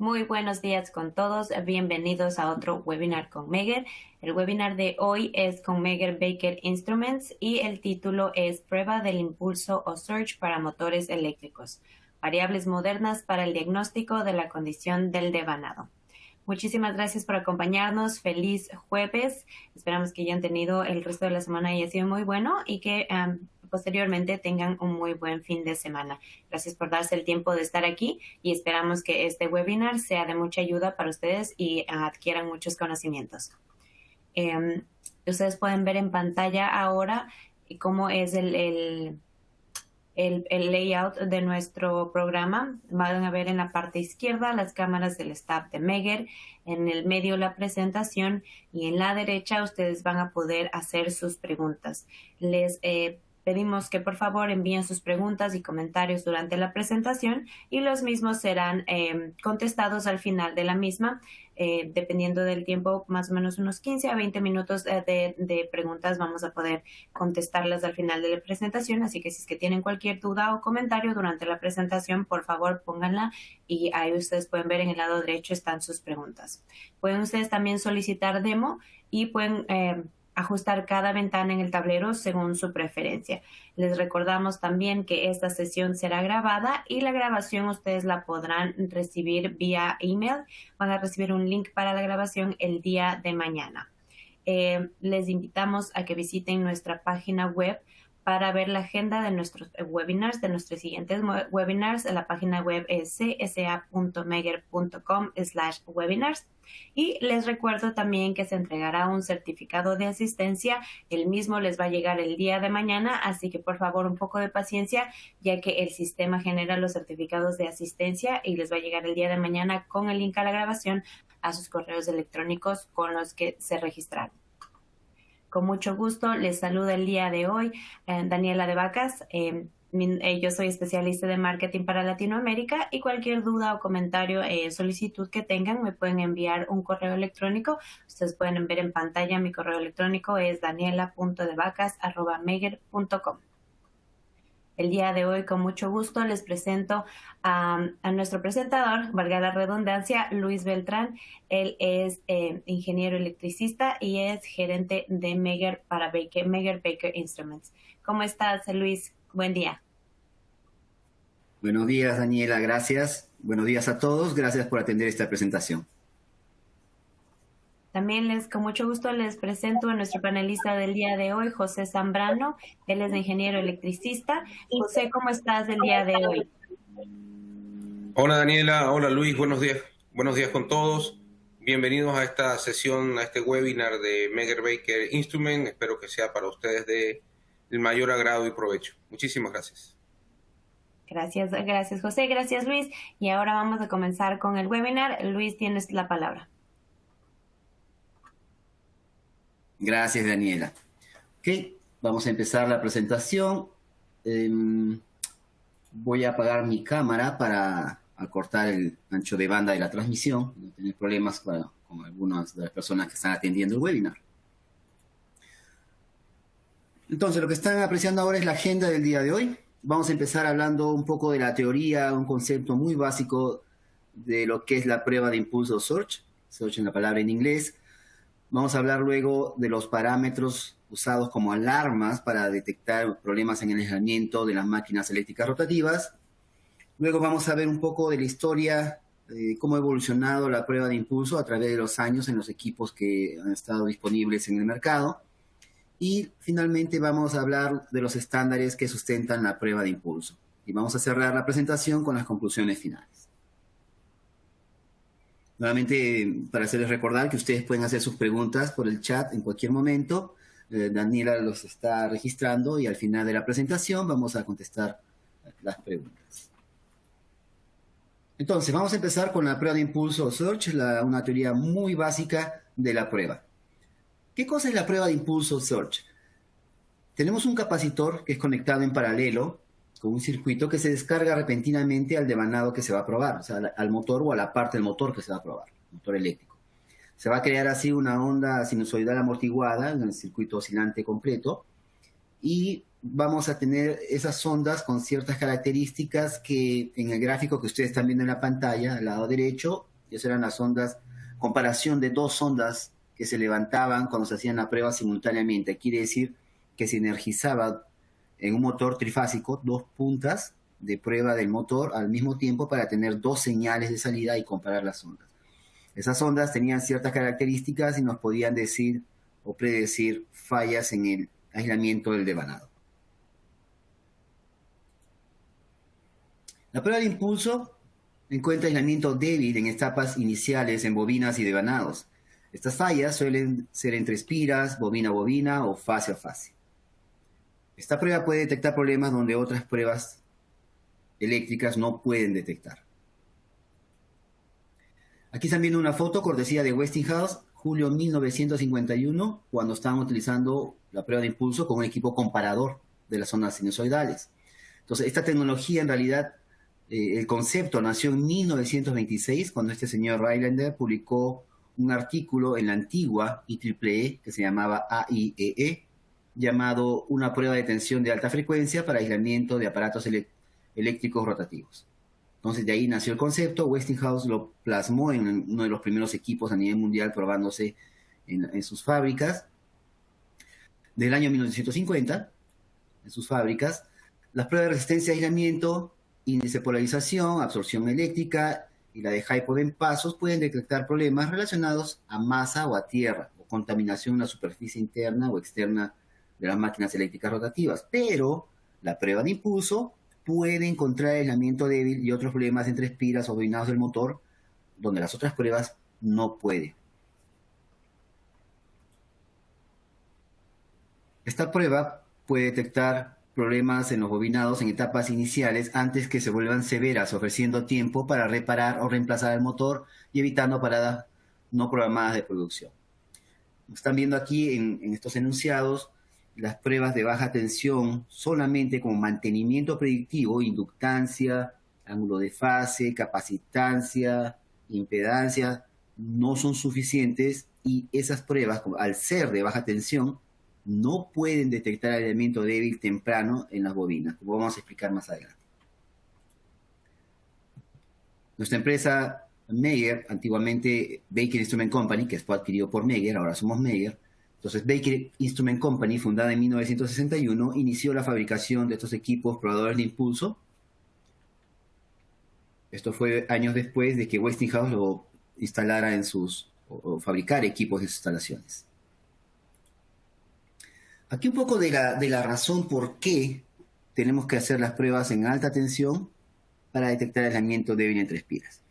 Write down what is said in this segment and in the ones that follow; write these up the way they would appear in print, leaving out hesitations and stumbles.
Muy buenos días con todos. Bienvenidos a otro webinar con Meger. El webinar de hoy es con Meger Baker Instruments y el título es Prueba del impulso o surge para motores eléctricos. Variables modernas para el diagnóstico de la condición del devanado. Muchísimas gracias por acompañarnos. Feliz jueves. Esperamos que hayan tenido el resto de la semana haya sido muy bueno y que posteriormente tengan un muy buen fin de semana. Gracias por darse el tiempo de estar aquí y esperamos que este webinar sea de mucha ayuda para ustedes y adquieran muchos conocimientos. Ustedes pueden ver en pantalla ahora cómo es el layout de nuestro programa. Van a ver en la parte izquierda las cámaras del staff de Meger, en el medio la presentación y en la derecha ustedes van a poder hacer sus preguntas. Les pedimos que por favor envíen sus preguntas y comentarios durante la presentación y los mismos serán contestados al final de la misma, dependiendo del tiempo, más o menos unos 15 a 20 minutos de preguntas vamos a poder contestarlas al final de la presentación, así que si es que tienen cualquier duda o comentario durante la presentación, por favor pónganla y ahí ustedes pueden ver en el lado derecho están sus preguntas. Pueden ustedes también solicitar demo y pueden ajustar cada ventana en el tablero según su preferencia. Les recordamos también que esta sesión será grabada y la grabación ustedes la podrán recibir vía email. Van a recibir un link para la grabación el día de mañana. Les invitamos a que visiten nuestra página web para ver la agenda de nuestros webinars, de nuestros siguientes webinars. La página web es csa.meger.com/webinars. Y les recuerdo también que se entregará un certificado de asistencia. El mismo les va a llegar el día de mañana, así que por favor un poco de paciencia, ya que el sistema genera los certificados de asistencia y les va a llegar el día de mañana con el link a la grabación a sus correos electrónicos con los que se registraron. Con mucho gusto, les saluda el día de hoy Daniela de Vacas. Yo soy especialista de marketing para Latinoamérica y cualquier duda o comentario, solicitud que tengan, me pueden enviar un correo electrónico. Ustedes pueden ver en pantalla, mi correo electrónico es daniela.devacas@meger.com. El día de hoy, con mucho gusto, les presento a nuestro presentador, valga la redundancia, Luis Beltrán. Él es ingeniero electricista y es gerente de Meger para Meger Baker Instruments. ¿Cómo estás, Luis? Buen día. Buenos días, Daniela, gracias. Buenos días a todos, gracias por atender esta presentación. También con mucho gusto les presento a nuestro panelista del día de hoy, José Zambrano. Él es ingeniero electricista. José, ¿cómo estás el día de hoy? Hola Daniela, hola Luis, buenos días con todos. Bienvenidos a esta sesión, a este webinar de Meger Baker Instruments. Espero que sea para ustedes del mayor agrado y provecho. Muchísimas gracias. Gracias José, gracias Luis. Y ahora vamos a comenzar con el webinar. Luis, tienes la palabra. Gracias, Daniela. Ok, vamos a empezar la presentación. Voy a apagar mi cámara para acortar el ancho de banda de la transmisión, no tener problemas con algunas de las personas que están atendiendo el webinar. Entonces, lo que están apreciando ahora es la agenda del día de hoy. Vamos a empezar hablando un poco de la teoría, un concepto muy básico de lo que es la prueba de impulso surge en la palabra en inglés. Vamos a hablar luego de los parámetros usados como alarmas para detectar problemas en el aislamiento de las máquinas eléctricas rotativas. Luego vamos a ver un poco de la historia de cómo ha evolucionado la prueba de impulso a través de los años en los equipos que han estado disponibles en el mercado. Y finalmente vamos a hablar de los estándares que sustentan la prueba de impulso. Y vamos a cerrar la presentación con las conclusiones finales. Nuevamente, para hacerles recordar que ustedes pueden hacer sus preguntas por el chat en cualquier momento. Daniela los está registrando y al final de la presentación vamos a contestar las preguntas. Entonces, vamos a empezar con la prueba de impulso o surge, una teoría muy básica de la prueba. ¿Qué cosa es la prueba de impulso o surge? Tenemos un capacitor que es conectado en paralelo con un circuito que se descarga repentinamente al devanado que se va a probar, o sea, al motor o a la parte del motor que se va a probar, motor eléctrico. Se va a crear así una onda sinusoidal amortiguada en el circuito oscilante completo y vamos a tener esas ondas con ciertas características que en el gráfico que ustedes están viendo en la pantalla, al lado derecho, Y esas eran las ondas, comparación de dos ondas que se levantaban cuando se hacían la prueba simultáneamente. Quiere decir que se energizaba en un motor trifásico dos puntas de prueba del motor al mismo tiempo para tener dos señales de salida y comparar las ondas. Esas ondas tenían ciertas características y nos podían decir o predecir fallas en el aislamiento del devanado. La prueba de impulso encuentra aislamiento débil en etapas iniciales en bobinas y devanados. Estas fallas suelen ser entre espiras, bobina a bobina o fase a fase. Esta prueba puede detectar problemas donde otras pruebas eléctricas no pueden detectar. Aquí están viendo una foto cortesía de Westinghouse, julio 1951, cuando estaban utilizando la prueba de impulso con un equipo comparador de las ondas sinusoidales. Entonces, esta tecnología en realidad, el concepto nació en 1926, cuando este señor Rylander publicó un artículo en la antigua IEEE, que se llamaba AIEE, llamado Una prueba de tensión de alta frecuencia para aislamiento de aparatos eléctricos rotativos. Entonces, de ahí nació el concepto. Westinghouse lo plasmó en uno de los primeros equipos a nivel mundial probándose en sus fábricas. Del año 1950, en sus fábricas, las pruebas de resistencia a aislamiento, índice de polarización, absorción eléctrica y la de Hypo en pasos pueden detectar problemas relacionados a masa o a tierra, o contaminación en la superficie interna o externa de las máquinas eléctricas rotativas. Pero la prueba de impulso puede encontrar aislamiento débil y otros problemas entre espiras o bobinados del motor, donde las otras pruebas no pueden. Esta prueba puede detectar problemas en los bobinados en etapas iniciales antes que se vuelvan severas, ofreciendo tiempo para reparar o reemplazar el motor y evitando paradas no programadas de producción. Están viendo aquí en estos enunciados las pruebas de baja tensión solamente como mantenimiento predictivo, inductancia, ángulo de fase, capacitancia, impedancia, no son suficientes y esas pruebas, al ser de baja tensión, no pueden detectar aislamiento débil temprano en las bobinas, como vamos a explicar más adelante. Nuestra empresa Meyer, antiguamente Baker Instrument Company, que fue adquirido por Meyer, ahora somos Meyer. Entonces, Baker Instrument Company, fundada en 1961, inició la fabricación de estos equipos probadores de impulso. Esto fue años después de que Westinghouse lo instalara o fabricara equipos en sus instalaciones. Aquí un poco de la razón por qué tenemos que hacer las pruebas en alta tensión para detectar aislamiento débil entre espiras.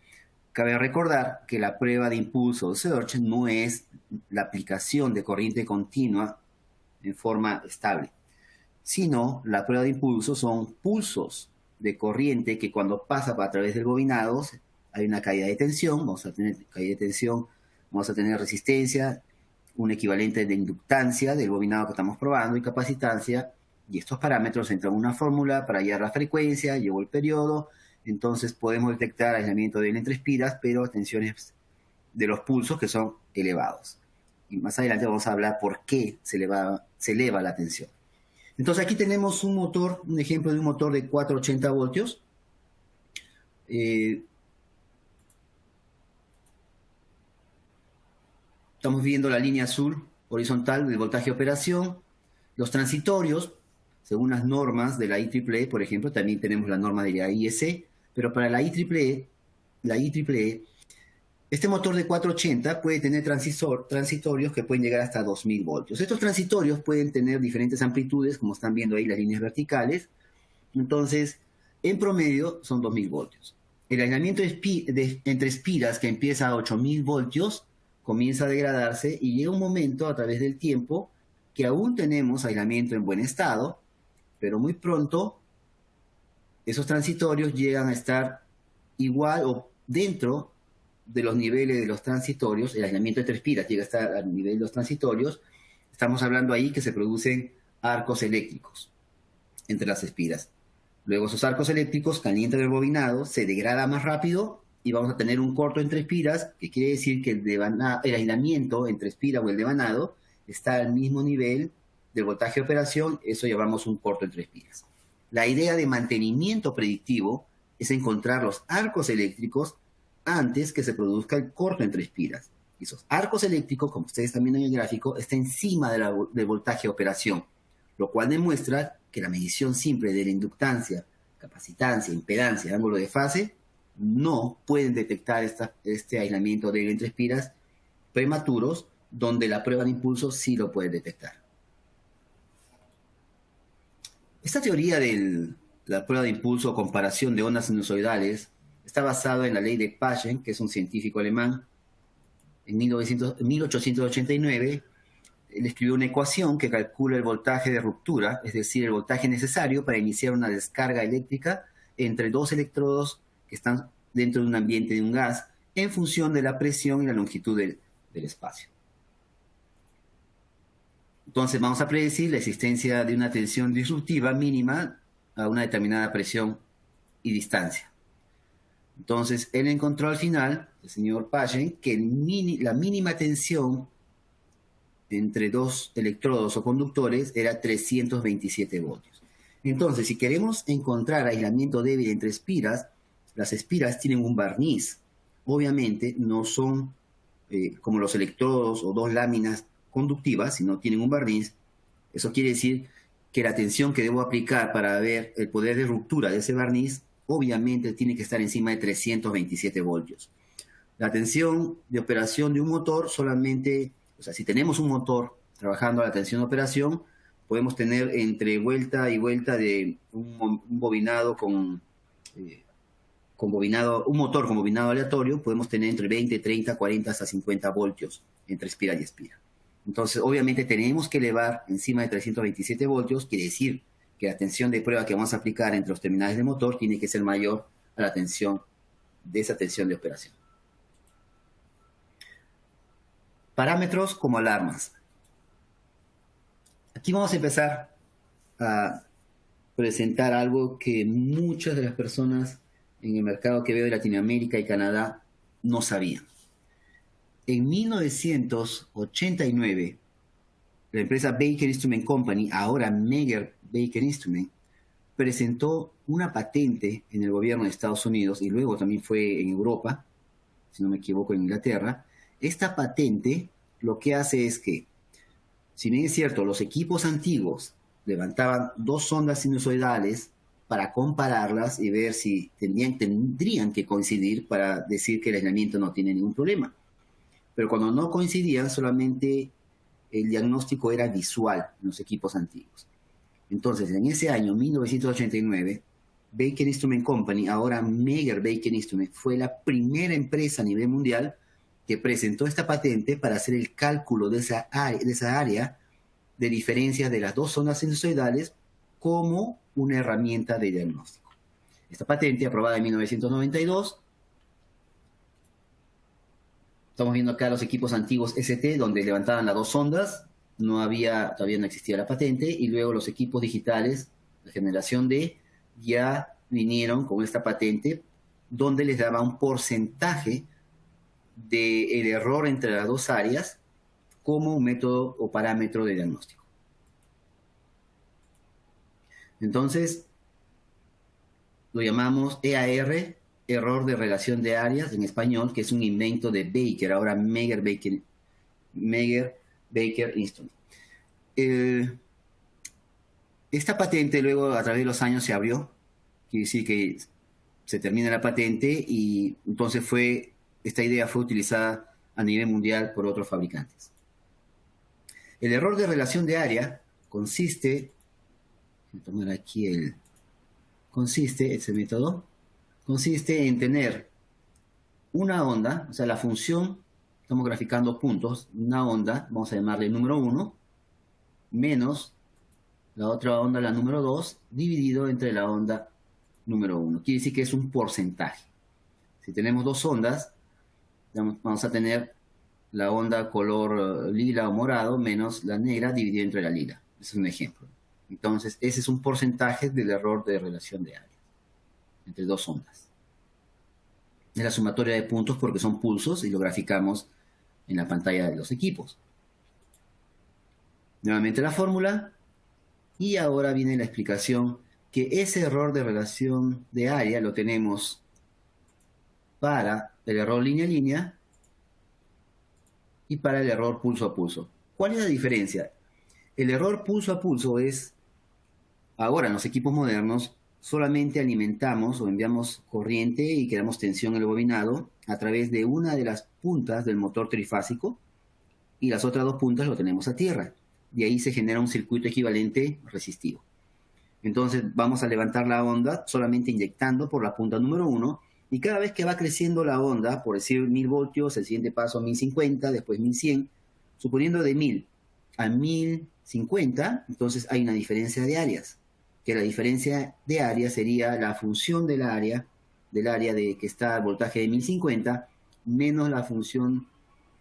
Cabe recordar que la prueba de impulso surge no es la aplicación de corriente continua en forma estable, sino la prueba de impulso son pulsos de corriente que cuando pasa a través del bobinado hay una caída de tensión, vamos a tener caída de tensión, vamos a tener resistencia, un equivalente de inductancia del bobinado que estamos probando y capacitancia, y estos parámetros entran en una fórmula para hallar la frecuencia, llevo el periodo. Entonces podemos detectar aislamiento débil entre espiras, pero tensiones de los pulsos que son elevados. Y más adelante vamos a hablar por qué se eleva la tensión. Entonces aquí tenemos un motor, un ejemplo de un motor de 480 voltios. Estamos viendo la línea azul horizontal del voltaje de operación. Los transitorios, según las normas de la IEEE, por ejemplo, también tenemos la norma de la IEC, pero para la IEEE, este motor de 480 puede tener transitorios que pueden llegar hasta 2000 voltios. Estos transitorios pueden tener diferentes amplitudes, como están viendo ahí las líneas verticales. Entonces, en promedio son 2000 voltios. El aislamiento entre espiras, que empieza a 8000 voltios, comienza a degradarse y llega un momento a través del tiempo que aún tenemos aislamiento en buen estado, pero muy pronto esos transitorios llegan a estar igual o dentro de los niveles de los transitorios. El aislamiento entre espiras llega a estar al nivel de los transitorios. Estamos hablando ahí que se producen arcos eléctricos entre las espiras. Luego esos arcos eléctricos calientan el bobinado, se degrada más rápido y vamos a tener un corto entre espiras, que quiere decir que el aislamiento entre espira o el devanado está al mismo nivel del voltaje de operación. Eso llamamos un corto entre espiras. La idea de mantenimiento predictivo es encontrar los arcos eléctricos antes que se produzca el corto entre espiras. Y esos arcos eléctricos, como ustedes están viendo en el gráfico, está encima del voltaje de operación, lo cual demuestra que la medición simple de la inductancia, capacitancia, impedancia, ángulo de fase, no pueden detectar este aislamiento débil entre espiras prematuros, donde la prueba de impulso sí lo puede detectar. Esta teoría de la prueba de impulso o comparación de ondas sinusoidales está basada en la ley de Paschen, que es un científico alemán. En 1889, él escribió una ecuación que calcula el voltaje de ruptura, es decir, el voltaje necesario para iniciar una descarga eléctrica entre dos electrodos que están dentro de un ambiente de un gas, en función de la presión y la longitud del espacio. Entonces vamos a predecir la existencia de una tensión disruptiva mínima a una determinada presión y distancia. Entonces él encontró al final, el señor Paschen, que la mínima tensión entre dos electrodos o conductores era 327 voltios. Entonces, si queremos encontrar aislamiento débil entre espiras, las espiras tienen un barniz. Obviamente no son como los electrodos o dos láminas conductivas, sino tienen un barniz. Eso quiere decir que la tensión que debo aplicar para ver el poder de ruptura de ese barniz, obviamente tiene que estar encima de 327 voltios. La tensión de operación de un motor solamente, o sea, si tenemos un motor trabajando a la tensión de operación, podemos tener entre vuelta y vuelta de un bobinado un motor con bobinado aleatorio, podemos tener entre 20, 30, 40 hasta 50 voltios entre espira y espira. Entonces, obviamente tenemos que elevar encima de 327 voltios, quiere decir que la tensión de prueba que vamos a aplicar entre los terminales del motor tiene que ser mayor a la tensión de esa tensión de operación. Parámetros como alarmas. Aquí vamos a empezar a presentar algo que muchas de las personas en el mercado que veo de Latinoamérica y Canadá no sabían. En 1989, la empresa Baker Instrument Company, ahora Megger Baker Instrument, presentó una patente en el gobierno de Estados Unidos y luego también fue en Europa, si no me equivoco, en Inglaterra. Esta patente lo que hace es que, si bien es cierto, los equipos antiguos levantaban dos ondas sinusoidales para compararlas y ver si tendrían que coincidir para decir que el aislamiento no tiene ningún problema. Pero cuando no coincidían, solamente el diagnóstico era visual en los equipos antiguos. Entonces, en ese año, 1989, Baker Instrument Company, ahora Megger Baker Instrument, fue la primera empresa a nivel mundial que presentó esta patente para hacer el cálculo de esa área de diferencia de las dos ondas sinusoidales como una herramienta de diagnóstico. Esta patente, aprobada en 1992, estamos viendo acá los equipos antiguos ST, donde levantaban las dos ondas, todavía no existía la patente, y luego los equipos digitales, la generación D, ya vinieron con esta patente, donde les daba un porcentaje del error entre las dos áreas como un método o parámetro de diagnóstico. Entonces, lo llamamos EAR, error de relación de áreas en español, que es un invento de Baker, ahora Megger Baker Instrument. Esta patente luego a través de los años se abrió, quiere decir que se termina la patente y entonces esta idea fue utilizada a nivel mundial por otros fabricantes. El error de relación de área consiste en tener una onda, o sea, la función, estamos graficando puntos, una onda, vamos a llamarle número 1, menos la otra onda, la número 2, dividido entre la onda número 1. Quiere decir que es un porcentaje. Si tenemos dos ondas, vamos a tener la onda color lila o morado menos la negra dividida entre la lila. Ese es un ejemplo. Entonces, ese es un porcentaje del error de relación de áreas entre dos ondas. Es la sumatoria de puntos porque son pulsos y lo graficamos en la pantalla de los equipos. Nuevamente la fórmula y ahora viene la explicación que ese error de relación de área lo tenemos para el error línea a línea y para el error pulso a pulso. ¿Cuál es la diferencia? El error pulso a pulso es, ahora en los equipos modernos, solamente alimentamos o enviamos corriente y creamos tensión en el bobinado a través de una de las puntas del motor trifásico y las otras dos puntas lo tenemos a tierra. De ahí se genera un circuito equivalente resistivo. Entonces vamos a levantar la onda solamente inyectando por la punta número 1 y cada vez que va creciendo la onda, por decir 1000 voltios, el siguiente paso a 1050, después 1100, suponiendo de 1000 a 1050, entonces hay una diferencia de áreas, que la diferencia de área sería la función del área de que está el voltaje de 1050 menos la función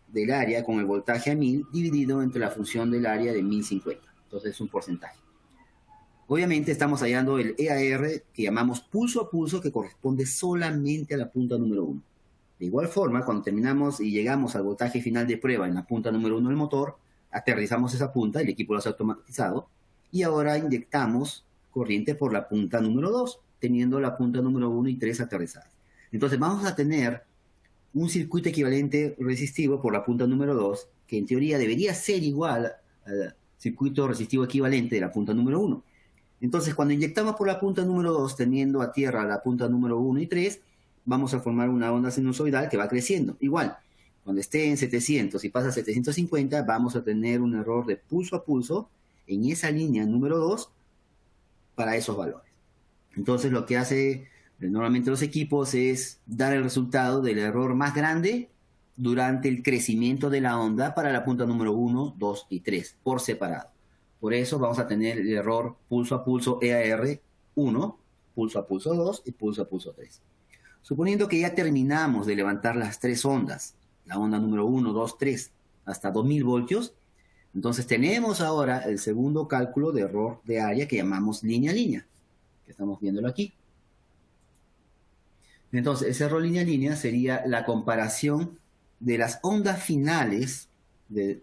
del área con el voltaje a 1000 dividido entre la función del área de 1050. Entonces es un porcentaje. Obviamente estamos hallando el EAR que llamamos pulso a pulso, que corresponde solamente a la punta número 1. De igual forma, cuando terminamos y llegamos al voltaje final de prueba en la punta número 1 del motor, aterrizamos esa punta, el equipo lo hace automatizado, y ahora inyectamos corriente por la punta número 2, teniendo la punta número 1 y 3 aterrizadas. Entonces vamos a tener un circuito equivalente resistivo por la punta número 2, que en teoría debería ser igual al circuito resistivo equivalente de la punta número 1. Entonces, cuando inyectamos por la punta número 2, teniendo a tierra la punta número 1 y 3, vamos a formar una onda sinusoidal que va creciendo. Igual, cuando esté en 700 y pasa a 750, vamos a tener un error de pulso a pulso en esa línea número 2 para esos valores. Entonces, lo que hace normalmente los equipos es dar el resultado del error más grande durante el crecimiento de la onda para la punta número 1, 2 y 3, por separado. Por eso vamos a tener el error pulso a pulso EAR 1, pulso a pulso 2 y pulso a pulso 3. Suponiendo que ya terminamos de levantar las tres ondas, la onda número 1, 2, 3, hasta 2000 voltios, entonces tenemos ahora el segundo cálculo de error de área que llamamos línea a línea, que estamos viéndolo aquí. Entonces, ese error línea a línea sería la comparación de las ondas finales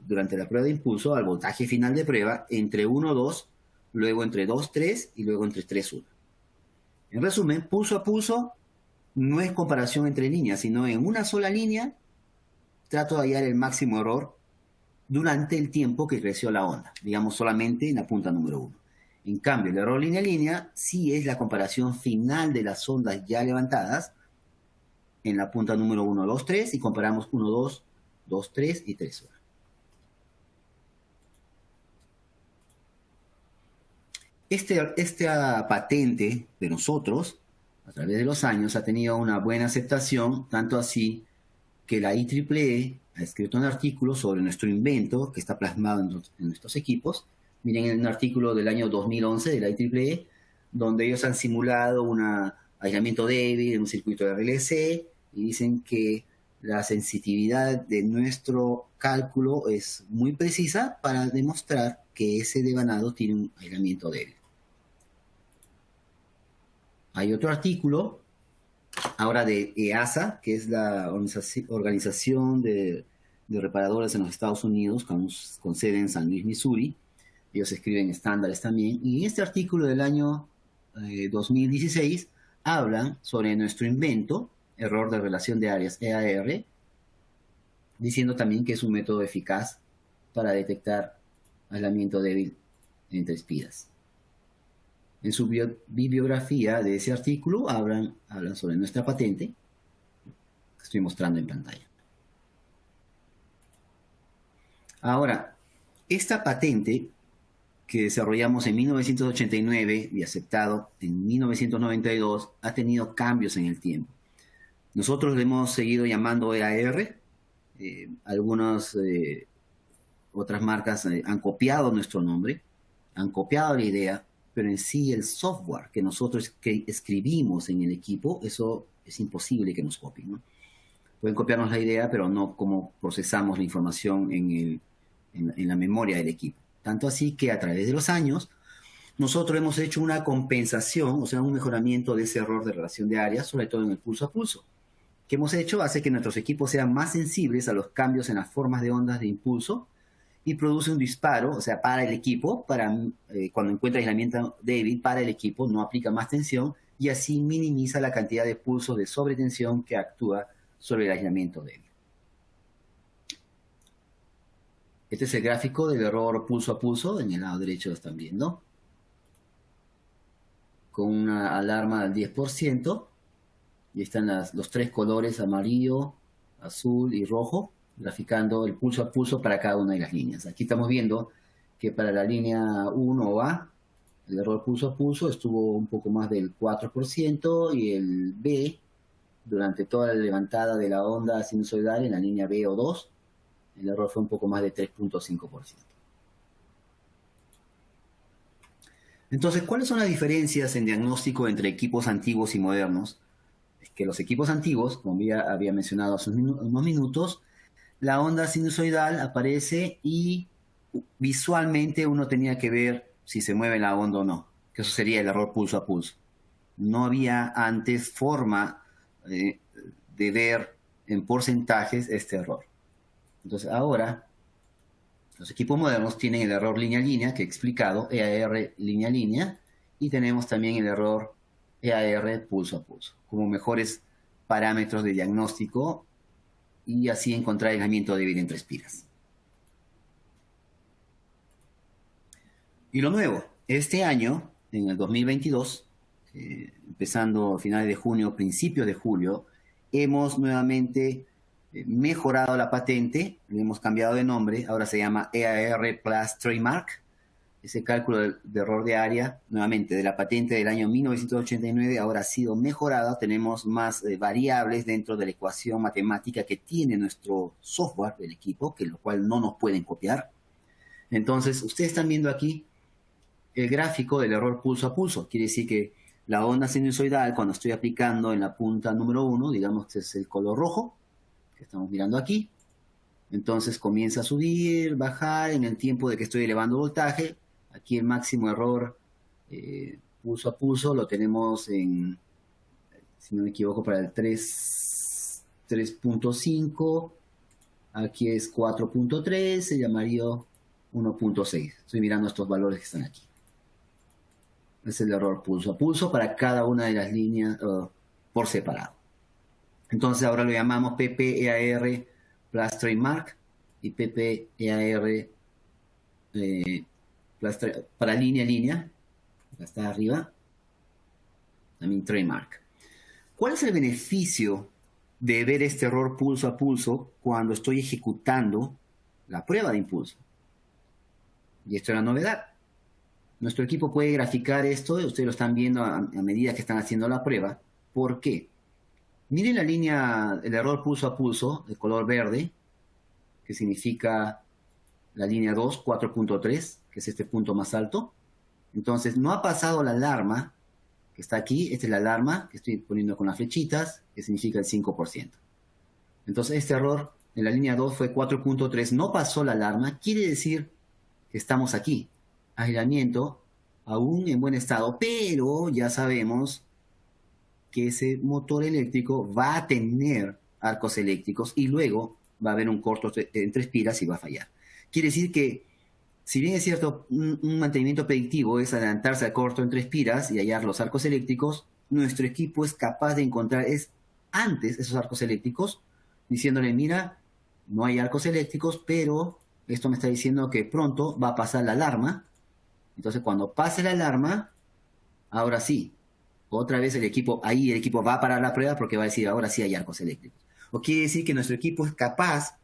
durante la prueba de impulso al voltaje final de prueba entre 1, 2, luego entre 2, 3 y luego entre 3, 1. En resumen, pulso a pulso no es comparación entre líneas, sino en una sola línea trato de hallar el máximo error durante el tiempo que creció la onda, digamos solamente en la punta número 1. En cambio, el error línea a línea sí es la comparación final de las ondas ya levantadas en la punta número 1, 2, 3 y comparamos 1, 2, 2, 3 y 3, 1. Esta patente de nosotros, a través de los años, ha tenido una buena aceptación, tanto así que la IEEE ha escrito un artículo sobre nuestro invento, que está plasmado en nuestros equipos. Miren, en un artículo del año 2011 de la IEEE, donde ellos han simulado un aislamiento débil en un circuito de RLC, y dicen que la sensitividad de nuestro cálculo es muy precisa para demostrar que ese devanado tiene un aislamiento débil. Hay otro artículo, ahora de EASA, que es la Organización de Reparadores en los Estados Unidos, con sede en San Luis, Missouri. Ellos escriben estándares también. Y en este artículo del año 2016 hablan sobre nuestro invento, error de relación de áreas EAR, diciendo también que es un método eficaz para detectar aislamiento débil entre espiras. En su bibliografía de ese artículo hablan sobre nuestra patente, que estoy mostrando en pantalla. Ahora, esta patente que desarrollamos en 1989 y aceptado en 1992 ha tenido cambios en el tiempo. Nosotros le hemos seguido llamando EAR. Algunas otras marcas han copiado nuestro nombre, han copiado la idea, pero en sí el software que nosotros escribimos en el equipo, eso es imposible que nos copien, ¿no? Pueden copiarnos la idea, pero no cómo procesamos la información en la memoria del equipo. Tanto así que a través de los años, nosotros hemos hecho una compensación, o sea, un mejoramiento de ese error de relación de áreas, sobre todo en el pulso a pulso. Que hemos hecho hace que nuestros equipos sean más sensibles a los cambios en las formas de ondas de impulso y produce un disparo, o sea, para el equipo, cuando encuentra aislamiento débil, para el equipo, no aplica más tensión y así minimiza la cantidad de pulsos de sobretensión que actúa sobre el aislamiento débil. Este es el gráfico del error pulso a pulso, en el lado derecho lo están viendo, con una alarma del 10%, y están los tres colores, amarillo, azul y rojo, graficando el pulso a pulso para cada una de las líneas. Aquí estamos viendo que para la línea 1A, el error pulso a pulso estuvo un poco más del 4%, y el B, durante toda la levantada de la onda sinusoidal en la línea B o 2, el error fue un poco más de 3.5%. Entonces, ¿cuáles son las diferencias en diagnóstico entre equipos antiguos y modernos? Es que los equipos antiguos, como ya había mencionado hace unos minutos, la onda sinusoidal aparece y visualmente uno tenía que ver si se mueve la onda o no, que eso sería el error pulso a pulso. No había antes forma de ver en porcentajes este error. Entonces ahora los equipos modernos tienen el error línea-línea que he explicado, EAR línea-línea, y tenemos también el error EAR pulso a pulso, como mejores parámetros de diagnóstico y así encontrar aislamiento débil entre espiras. Y lo nuevo, este año, en el 2022, empezando a finales de junio, principios de julio, hemos nuevamente mejorado la patente, le hemos cambiado de nombre, ahora se llama EAR Plus Trademark. Ese cálculo de error de área, nuevamente, de la patente del año 1989, ahora ha sido mejorado. Tenemos más variables dentro de la ecuación matemática que tiene nuestro software del equipo, que lo cual no nos pueden copiar. Entonces, ustedes están viendo aquí el gráfico del error pulso a pulso. Quiere decir que la onda sinusoidal, cuando estoy aplicando en la punta número 1, digamos que es el color rojo, que estamos mirando aquí, entonces comienza a subir, bajar en el tiempo de que estoy elevando voltaje. Aquí el máximo error pulso a pulso lo tenemos en, si no me equivoco, para el 3.5, aquí es 4.3, el amarillo 1.6. Estoy mirando estos valores que están aquí. Es el error pulso a pulso para cada una de las líneas por separado. Entonces ahora lo llamamos PPEAR Plus Trademark y PPEAR para línea, está arriba, también Trademark. ¿Cuál es el beneficio de ver este error pulso a pulso cuando estoy ejecutando la prueba de impulso? Y esto es la novedad. Nuestro equipo puede graficar esto, ustedes lo están viendo a medida que están haciendo la prueba. ¿Por qué? Miren la línea, el error pulso a pulso, de color verde, que significa la línea 2, 4.3, que es este punto más alto. Entonces, no ha pasado la alarma, que está aquí. Esta es la alarma que estoy poniendo con las flechitas, que significa el 5%. Entonces, este error en la línea 2 fue 4.3, no pasó la alarma, quiere decir que estamos aquí. Aislamiento aún en buen estado, pero ya sabemos que ese motor eléctrico va a tener arcos eléctricos y luego va a haber un corto entre espiras y va a fallar. Quiere decir que, si bien es cierto, un mantenimiento predictivo es adelantarse al corto entre espiras y hallar los arcos eléctricos, nuestro equipo es capaz de encontrar antes esos arcos eléctricos, diciéndole, mira, no hay arcos eléctricos, pero esto me está diciendo que pronto va a pasar la alarma. Entonces, cuando pase la alarma, ahora sí, otra vez el equipo va a parar la prueba porque va a decir, ahora sí hay arcos eléctricos. O quiere decir que nuestro equipo es capaz,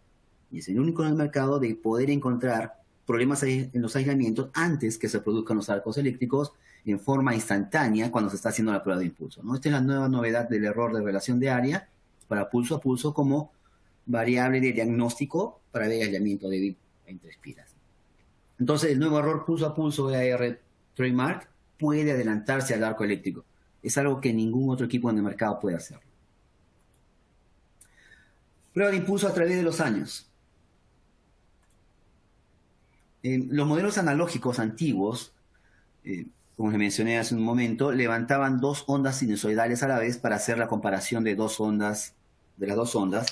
y es el único en el mercado, de poder encontrar problemas en los aislamientos antes que se produzcan los arcos eléctricos en forma instantánea cuando se está haciendo la prueba de impulso, ¿no? Esta es la nueva novedad del error de relación de área para pulso a pulso como variable de diagnóstico para ver aislamiento débil entre espiras. Entonces, el nuevo error pulso a pulso EAR Trademark puede adelantarse al arco eléctrico. Es algo que ningún otro equipo en el mercado puede hacerlo. Prueba de impulso a través de los años. Los modelos analógicos antiguos, como les mencioné hace un momento, levantaban dos ondas sinusoidales a la vez para hacer la comparación de las dos ondas.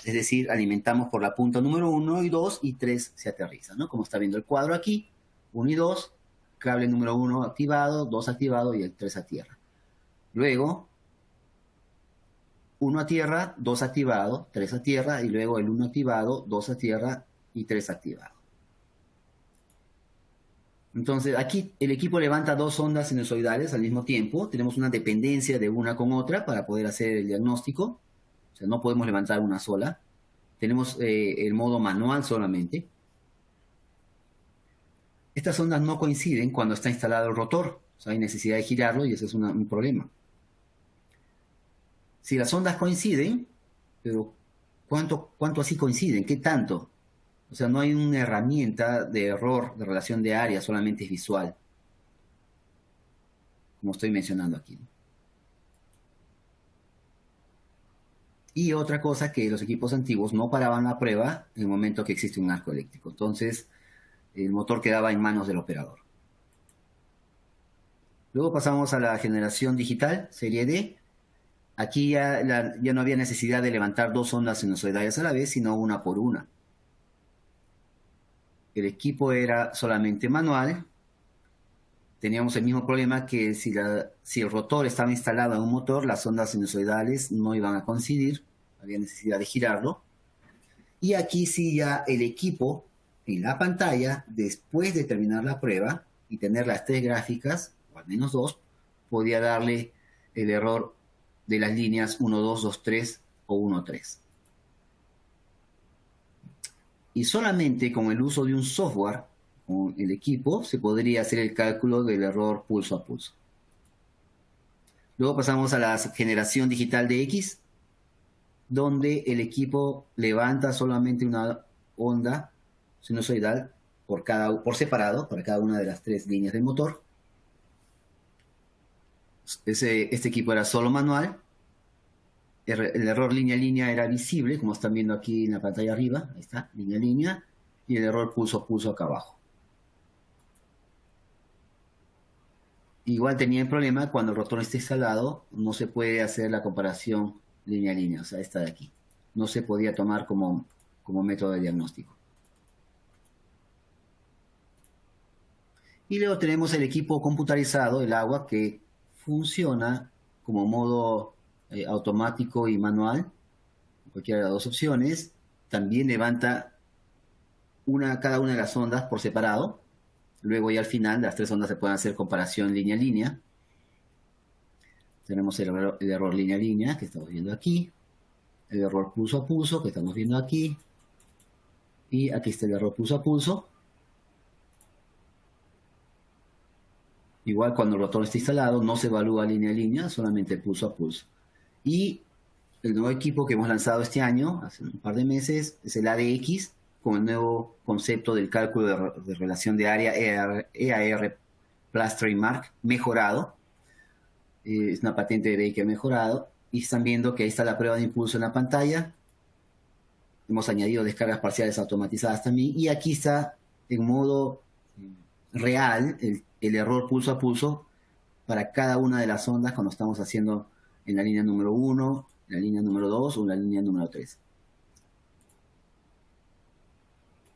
Es decir, alimentamos por la punta número 1 y 2 y 3 se aterriza, ¿no? Como está viendo el cuadro aquí, 1 y 2, cable número 1 activado, 2 activado y el 3 a tierra. Luego, 1 a tierra, 2 activado, 3 a tierra, y luego el 1 activado, 2 a tierra y 3 activado. Entonces, aquí el equipo levanta 2 ondas sinusoidales al mismo tiempo. Tenemos una dependencia de una con otra para poder hacer el diagnóstico. O sea, no podemos levantar una sola. Tenemos el modo manual solamente. Estas ondas no coinciden cuando está instalado el rotor. O sea, hay necesidad de girarlo y ese es un problema. Si las ondas coinciden, pero ¿cuánto así coinciden? ¿Qué tanto? O sea, no hay una herramienta de error de relación de área, solamente es visual. Como estoy mencionando aquí. Y otra cosa, que los equipos antiguos no paraban la prueba en el momento que existe un arco eléctrico. Entonces, el motor quedaba en manos del operador. Luego pasamos a la generación digital, serie D. Aquí ya no había necesidad de levantar 2 ondas sinusoidales a la vez, sino una por una. El equipo era solamente manual. Teníamos el mismo problema que si el rotor estaba instalado en un motor, las ondas sinusoidales no iban a coincidir. Había necesidad de girarlo. Y aquí sí ya el equipo en la pantalla, después de terminar la prueba y tener las 3 gráficas, o al menos 2, podía darle el error de las líneas 1, 2, 2, 3 o 1, 3. Y solamente con el uso de un software, con el equipo, se podría hacer el cálculo del error pulso a pulso. Luego pasamos a la generación digital de X, donde el equipo levanta solamente una onda sinusoidal por separado, para cada una de las 3 líneas del motor. Este equipo era solo manual. El error línea-línea era visible, como están viendo aquí en la pantalla arriba. Ahí está, línea-línea. Y el error pulso-pulso acá abajo. Igual tenía el problema, cuando el rotor está instalado, no se puede hacer la comparación línea-línea, o sea, esta de aquí. No se podía tomar como método de diagnóstico. Y luego tenemos el equipo computarizado, el agua, que funciona como modo automático y manual, cualquiera de las 2 opciones. También levanta cada una de las ondas por separado. Luego ya al final las 3 ondas se pueden hacer comparación línea-línea. Tenemos el error línea-línea que estamos viendo aquí. El error pulso a pulso que estamos viendo aquí. Y aquí está el error pulso a pulso. Igual cuando el rotor está instalado no se evalúa línea-línea, solamente pulso a pulso. Y el nuevo equipo que hemos lanzado este año, hace un par de meses, es el ADX, con el nuevo concepto del cálculo de relación de área EAR plus trademark mejorado. Es una patente de ley que ha mejorado. Y están viendo que ahí está la prueba de impulso en la pantalla. Hemos añadido descargas parciales automatizadas también. Y aquí está en modo real el error pulso a pulso para cada una de las ondas cuando estamos haciendo en la línea número 1, en la línea número 2 o en la línea número 3.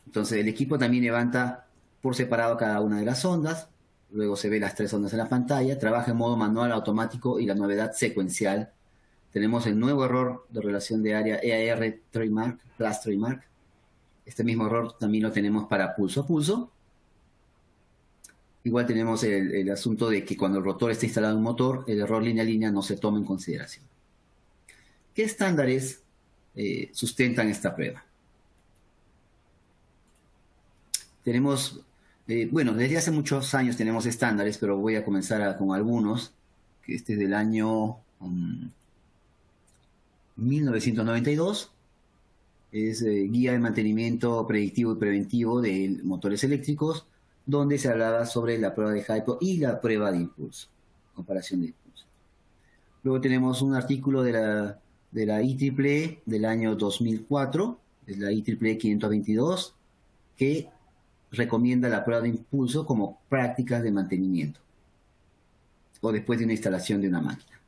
Entonces el equipo también levanta por separado cada una de las ondas. Luego se ve las 3 ondas en la pantalla. Trabaja en modo manual, automático y la novedad secuencial. Tenemos el nuevo error de relación de área EAR trademark plus trademark. Este mismo error también lo tenemos para pulso a pulso. Igual tenemos el asunto de que cuando el rotor está instalado en un motor, el error línea-línea no se toma en consideración. ¿Qué estándares sustentan esta prueba? Tenemos, bueno, desde hace muchos años tenemos estándares, pero voy a comenzar con algunos, que este es del año 1992. Es guía de mantenimiento predictivo y preventivo de motores eléctricos, donde se hablaba sobre la prueba de hypo y la prueba de impulso, comparación de impulso. Luego tenemos un artículo de la IEEE del año 2004, es la IEEE 522, que recomienda la prueba de impulso como prácticas de mantenimiento o después de una instalación de una máquina.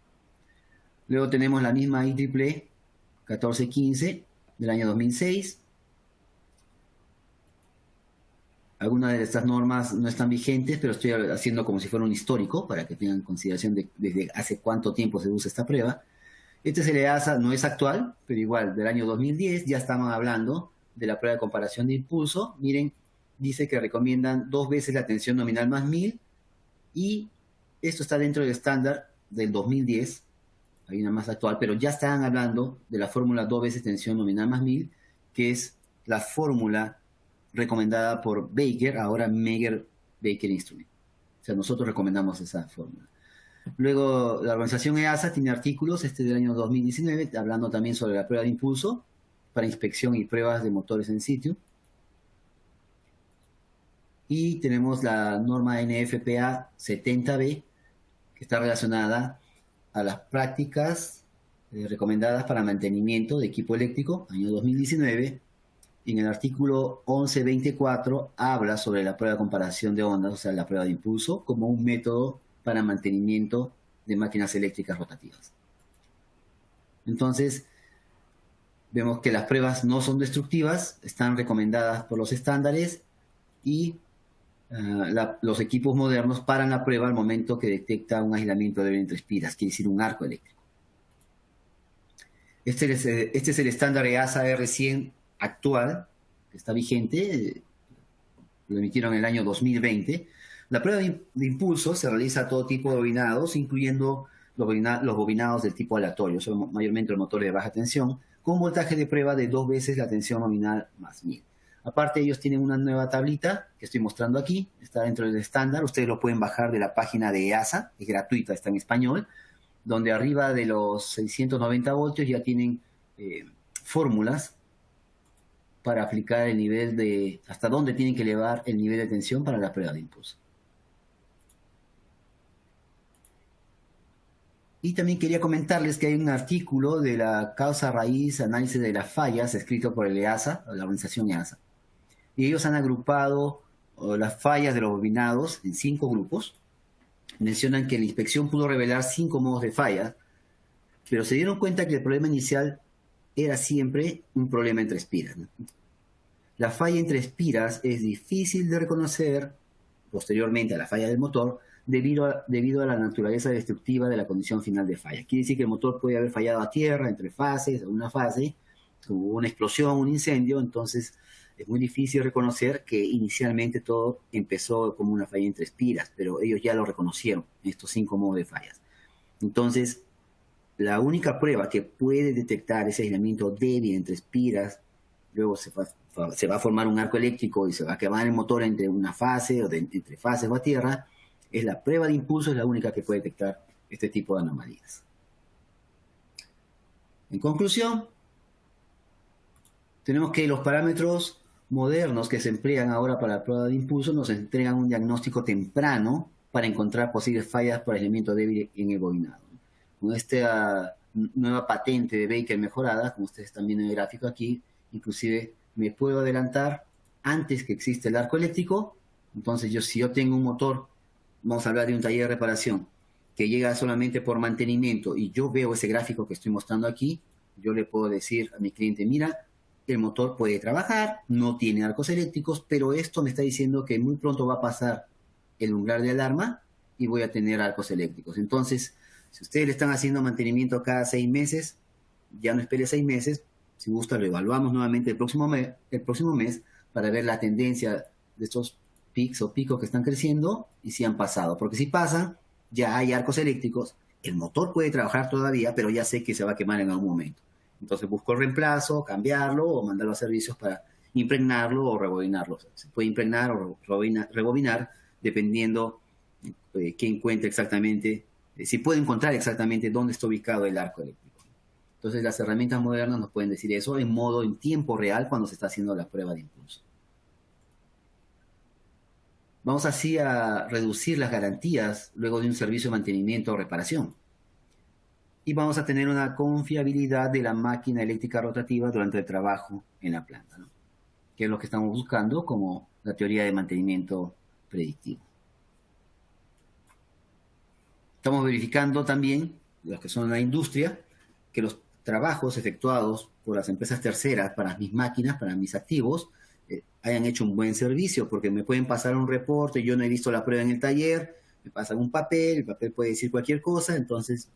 Luego tenemos la misma IEEE 1415 del año 2006. Algunas de estas normas no están vigentes, pero estoy haciendo como si fuera un histórico para que tengan en consideración desde hace cuánto tiempo se usa esta prueba. Este es el EASA, no es actual, pero igual, del año 2010 ya estaban hablando de la prueba de comparación de impulso. Miren, dice que recomiendan 2 veces la tensión nominal más 1000, y esto está dentro del estándar del 2010, hay una más actual, pero ya estaban hablando de la fórmula 2 veces tensión nominal más 1000, que es la fórmula recomendada por Baker, ahora Megger Baker Instrument. O sea, nosotros recomendamos esa fórmula. Luego, la organización EASA tiene artículos, del año 2019, hablando también sobre la prueba de impulso para inspección y pruebas de motores en sitio. Y tenemos la norma NFPA 70B, que está relacionada a las prácticas recomendadas para mantenimiento de equipo eléctrico, año 2019. Y en el artículo 1124 habla sobre la prueba de comparación de ondas, o sea, la prueba de impulso, como un método para mantenimiento de máquinas eléctricas rotativas. Entonces, vemos que las pruebas no son destructivas, están recomendadas por los estándares, y los equipos modernos paran la prueba al momento que detecta un aislamiento débil entre espiras, quiere decir un arco eléctrico. Este es el estándar EASA R100 actual, que está vigente, lo emitieron en el año 2020. La prueba de impulso se realiza a todo tipo de bobinados, incluyendo los bobinados del tipo aleatorio, son mayormente los motores de baja tensión, con un voltaje de prueba de 2 veces la tensión nominal más 1000. Aparte, ellos tienen una nueva tablita que estoy mostrando aquí, está dentro del estándar. Ustedes lo pueden bajar de la página de EASA, es gratuita, está en español, donde arriba de los 690 voltios ya tienen fórmulas para aplicar el nivel de, hasta dónde tienen que elevar el nivel de tensión para la prueba de impulso. Y también quería comentarles que hay un artículo de la causa raíz, análisis de las fallas, escrito por el EASA, la organización EASA. Y ellos han agrupado las fallas de los bobinados en 5 grupos. Mencionan que la inspección pudo revelar 5 modos de falla, pero se dieron cuenta que el problema inicial era siempre un problema entre espiras, ¿no? La falla entre espiras es difícil de reconocer posteriormente a la falla del motor debido a la naturaleza destructiva de la condición final de falla. Quiere decir que el motor puede haber fallado a tierra, entre fases, en una fase, hubo una explosión, un incendio, entonces es muy difícil reconocer que inicialmente todo empezó como una falla entre espiras, pero ellos ya lo reconocieron, estos 5 modos de fallas. Entonces, la única prueba que puede detectar ese aislamiento débil entre espiras, luego se va a formar un arco eléctrico y se va a quemar el motor entre una fase o entre fases o a tierra, es la prueba de impulso, es la única que puede detectar este tipo de anomalías. En conclusión, tenemos que los parámetros modernos que se emplean ahora para la prueba de impulso nos entregan un diagnóstico temprano para encontrar posibles fallas por aislamiento débil en el bobinado. Con esta nueva patente de Baker mejorada, como ustedes están viendo en el gráfico aquí, inclusive me puedo adelantar antes que exista el arco eléctrico. Entonces, si yo tengo un motor, vamos a hablar de un taller de reparación, que llega solamente por mantenimiento, y yo veo ese gráfico que estoy mostrando aquí, yo le puedo decir a mi cliente, mira, el motor puede trabajar, no tiene arcos eléctricos, pero esto me está diciendo que muy pronto va a pasar el umbral de alarma y voy a tener arcos eléctricos. Entonces, si ustedes le están haciendo mantenimiento cada 6 meses, ya no espere 6 meses, si gusta lo evaluamos nuevamente el próximo mes para ver la tendencia de estos pics o picos que están creciendo y si han pasado. Porque si pasan, ya hay arcos eléctricos, el motor puede trabajar todavía, pero ya sé que se va a quemar en algún momento. Entonces busco el reemplazo, cambiarlo o mandarlo a servicios para impregnarlo o rebobinarlo. Se puede impregnar o rebobinar dependiendo que encuentre exactamente, si puede encontrar exactamente dónde está ubicado el arco eléctrico. Entonces las herramientas modernas nos pueden decir eso en tiempo real cuando se está haciendo la prueba de impulso. Vamos así a reducir las garantías luego de un servicio de mantenimiento o reparación. Y vamos a tener una confiabilidad de la máquina eléctrica rotativa durante el trabajo en la planta, ¿no? Que es lo que estamos buscando como la teoría de mantenimiento predictivo. Estamos verificando también, los que son en la industria, que los trabajos efectuados por las empresas terceras para mis máquinas, para mis activos, hayan hecho un buen servicio, porque me pueden pasar un reporte, yo no he visto la prueba en el taller, me pasan un papel, el papel puede decir cualquier cosa, entonces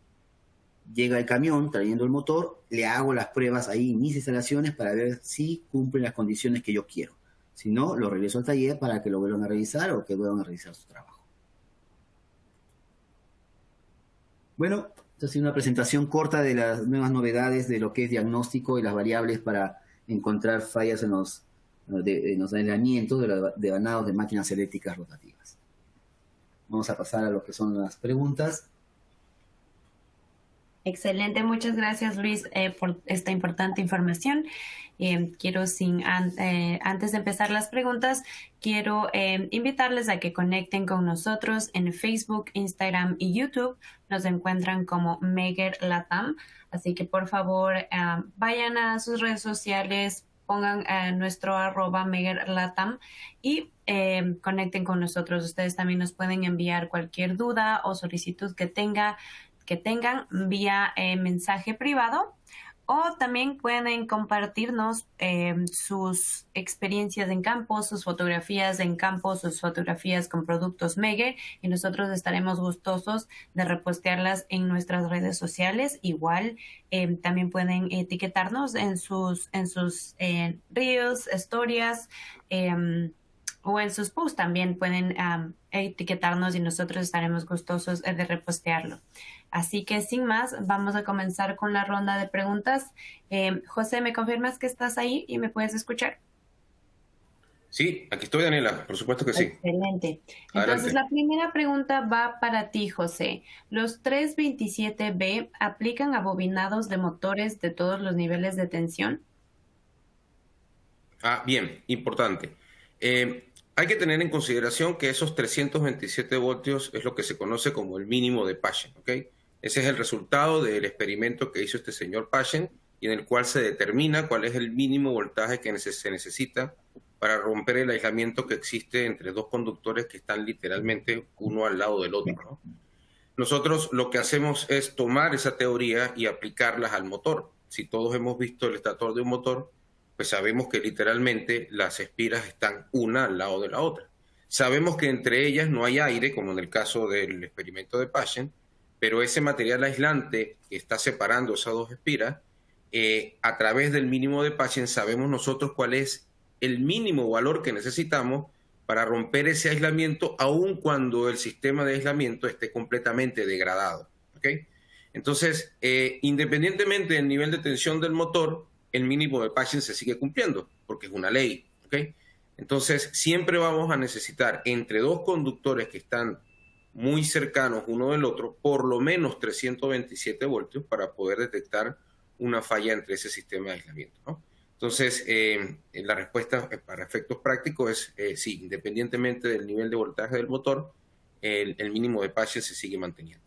llega el camión trayendo el motor, le hago las pruebas ahí en mis instalaciones para ver si cumplen las condiciones que yo quiero. Si no, lo regreso al taller para que lo vuelvan a revisar o que vuelvan a revisar su trabajo. Bueno, esta ha sido una presentación corta de las nuevas novedades de lo que es diagnóstico y las variables para encontrar fallas en los aislamientos de vanados de máquinas eléctricas rotativas. Vamos a pasar a lo que son las preguntas. Excelente, muchas gracias Luis por esta importante información. Quiero antes de empezar las preguntas, quiero invitarles a que conecten con nosotros en Facebook, Instagram y YouTube. Nos encuentran como Megger Latam, así que por favor vayan a sus redes sociales, pongan nuestro @Megger Latam y conecten con nosotros. Ustedes también nos pueden enviar cualquier duda o solicitud que tengan vía mensaje privado, o también pueden compartirnos sus experiencias en campo, sus fotografías en campo, sus fotografías con productos Megger, y nosotros estaremos gustosos de repostearlas en nuestras redes sociales. Igual también pueden etiquetarnos en sus reels, historias, o en sus posts también pueden etiquetarnos y nosotros estaremos gustosos de repostearlo. Así que sin más, vamos a comenzar con la ronda de preguntas. José, ¿me confirmas que estás ahí y me puedes escuchar? Sí, aquí estoy, Daniela, por supuesto que sí. Excelente. Entonces, Adelante. la primera pregunta va para ti, José. ¿Los 327B aplican a bobinados de motores de todos los niveles de tensión? Bien, importante. Hay que tener en consideración que esos 327 voltios es lo que se conoce como el mínimo de Paschen, ¿ok? Ese es el resultado del experimento que hizo este señor Paschen y en el cual se determina cuál es el mínimo voltaje que se necesita para romper el aislamiento que existe entre dos conductores que están literalmente uno al lado del otro, ¿no? Nosotros lo que hacemos es tomar esa teoría y aplicarlas al motor. Si todos hemos visto el estator de un motor, pues sabemos que literalmente las espiras están una al lado de la otra. Sabemos que entre ellas no hay aire, como en el caso del experimento de Paschen, pero ese material aislante que está separando esas dos espiras, a través del mínimo de Paschen sabemos nosotros cuál es el mínimo valor que necesitamos para romper ese aislamiento, aun cuando el sistema de aislamiento esté completamente degradado, ¿ok? Entonces, independientemente del nivel de tensión del motor, el mínimo de Paschen se sigue cumpliendo, porque es una ley, ¿ok? Entonces, siempre vamos a necesitar entre dos conductores que están muy cercanos uno del otro, por lo menos 327 voltios para poder detectar una falla entre ese sistema de aislamiento, ¿no? Entonces, la respuesta para efectos prácticos es sí, independientemente del nivel de voltaje del motor, el mínimo de Paschen se sigue manteniendo.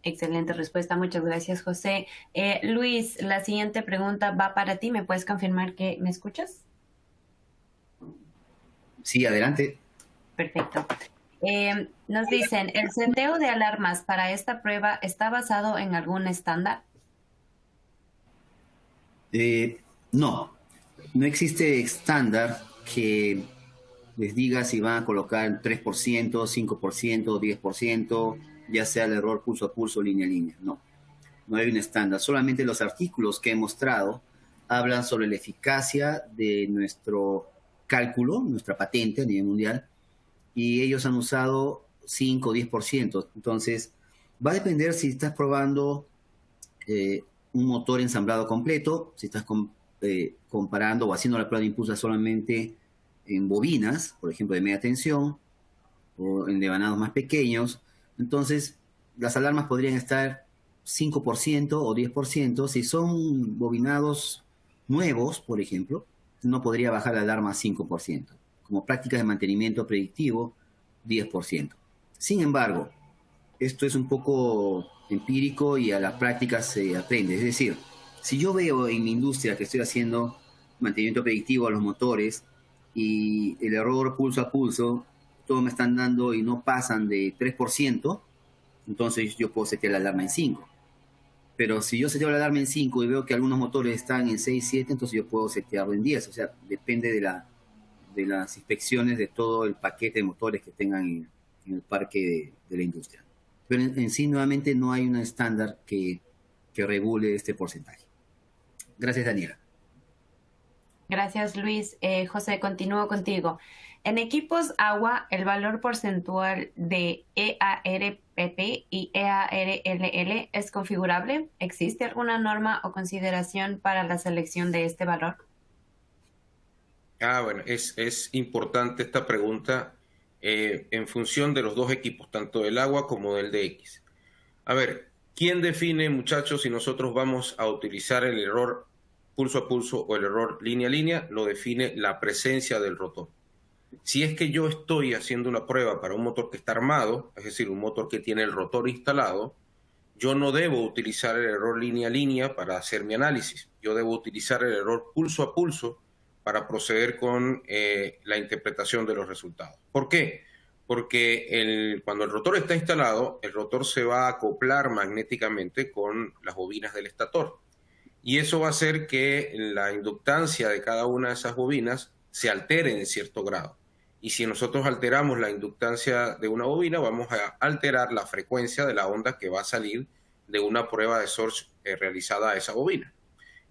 Excelente respuesta, muchas gracias, José. Luis, la siguiente pregunta va para ti. ¿Me puedes confirmar que me escuchas? Sí, adelante. Perfecto. Nos dicen, ¿el seteo de alarmas para esta prueba está basado en algún estándar? No existe estándar que les diga si van a colocar 3%, 5%, 10%, ya sea el error pulso a pulso, línea a línea. No hay un estándar. Solamente los artículos que he mostrado hablan sobre la eficacia de nuestro cálculo, nuestra patente a nivel mundial, y ellos han usado 5 o 10%. Entonces, va a depender si estás probando un motor ensamblado completo, si estás comparando o haciendo la prueba de impulso solamente en bobinas, por ejemplo, de media tensión, o en devanados más pequeños. Entonces, las alarmas podrían estar 5% o 10%. Si son bobinados nuevos, por ejemplo, no podría bajar la alarma a 5%. Como prácticas de mantenimiento predictivo, 10%. Sin embargo, esto es un poco empírico y a la práctica se aprende. Es decir, si yo veo en mi industria que estoy haciendo mantenimiento predictivo a los motores y el error pulso a pulso, todos me están dando y no pasan de 3%, entonces yo puedo setear la alarma en 5. Pero si yo seteo la alarma en 5 y veo que algunos motores están en 6, 7, entonces yo puedo setearlo en 10. O sea, depende de las inspecciones de todo el paquete de motores que tengan en el parque de la industria. pero en sí nuevamente no hay un estándar que regule este porcentaje. Gracias, Daniela. Gracias, Luis. José, continúo contigo. En equipos agua, el valor porcentual de EARPP y EARLL es configurable. ¿Existe alguna norma o consideración para la selección de este valor? Bueno, es importante esta pregunta en función de los dos equipos, tanto del agua como del DX. A ver, ¿quién define, muchachos, si nosotros vamos a utilizar el error pulso a pulso o el error línea a línea? Lo define la presencia del rotor. Si es que yo estoy haciendo una prueba para un motor que está armado, es decir, un motor que tiene el rotor instalado, yo no debo utilizar el error línea a línea para hacer mi análisis. Yo debo utilizar el error pulso a pulso para proceder con la interpretación de los resultados. ¿Por qué? Porque cuando el rotor está instalado, el rotor se va a acoplar magnéticamente con las bobinas del estator. Y eso va a hacer que la inductancia de cada una de esas bobinas se altere en cierto grado. Y si nosotros alteramos la inductancia de una bobina, vamos a alterar la frecuencia de la onda que va a salir de una prueba de Sorge realizada a esa bobina.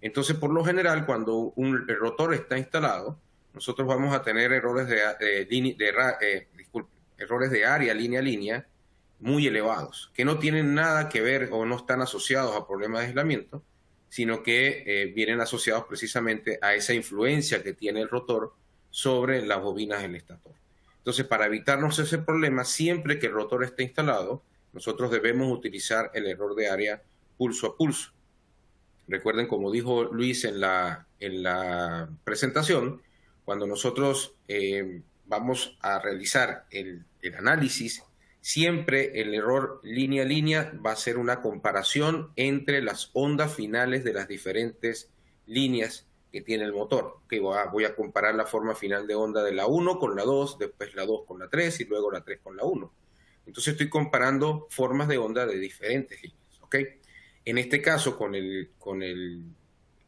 Entonces, por lo general, cuando el rotor está instalado, nosotros vamos a tener errores errores de área línea a línea muy elevados, que no tienen nada que ver o no están asociados a problemas de aislamiento, sino que vienen asociados precisamente a esa influencia que tiene el rotor sobre las bobinas del estator. Entonces, para evitarnos ese problema, siempre que el rotor esté instalado, nosotros debemos utilizar el error de área pulso a pulso. Recuerden, como dijo Luis en la presentación, cuando nosotros vamos a realizar el análisis, siempre el error línea a línea va a ser una comparación entre las ondas finales de las diferentes líneas que tiene el motor. Que voy a comparar la forma final de onda de la 1 con la 2, después la 2 con la 3 y luego la 3 con la 1. Entonces estoy comparando formas de onda de diferentes líneas, ¿ok? En este caso, con el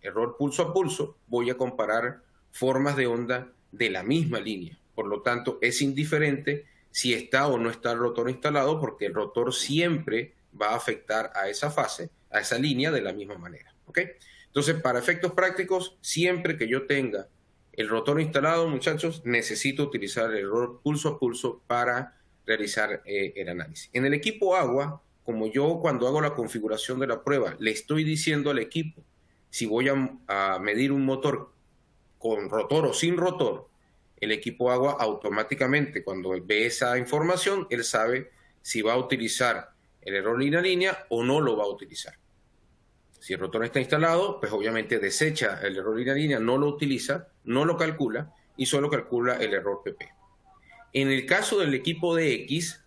error pulso a pulso, voy a comparar formas de onda de la misma línea. Por lo tanto, es indiferente si está o no está el rotor instalado, porque el rotor siempre va a afectar a esa fase, a esa línea de la misma manera, ¿ok? Entonces, para efectos prácticos, siempre que yo tenga el rotor instalado, muchachos, necesito utilizar el error pulso a pulso para realizar el análisis. En el equipo agua, como yo cuando hago la configuración de la prueba, le estoy diciendo al equipo si voy a medir un motor con rotor o sin rotor, el equipo agua automáticamente, cuando ve esa información, él sabe si va a utilizar el error línea a línea o no lo va a utilizar. Si el rotor está instalado, pues obviamente desecha el error línea a línea, no lo utiliza, no lo calcula y solo calcula el error PP. En el caso del equipo DX,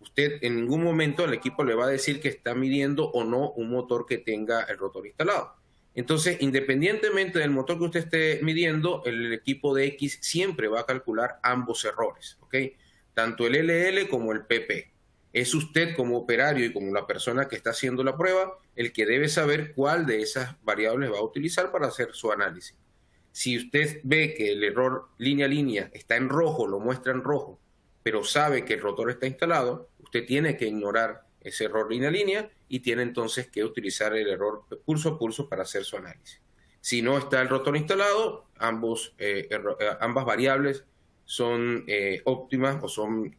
usted en ningún momento al equipo le va a decir que está midiendo o no un motor que tenga el rotor instalado. Entonces, independientemente del motor que usted esté midiendo, el equipo DX siempre va a calcular ambos errores, ¿ok? Tanto el LL como el PP. Es usted como operario y como la persona que está haciendo la prueba el que debe saber cuál de esas variables va a utilizar para hacer su análisis. Si usted ve que el error línea a línea está en rojo, lo muestra en rojo, pero sabe que el rotor está instalado, usted tiene que ignorar ese error línea a línea y tiene entonces que utilizar el error pulso a pulso para hacer su análisis. Si no está el rotor instalado, ambas variables son óptimas o son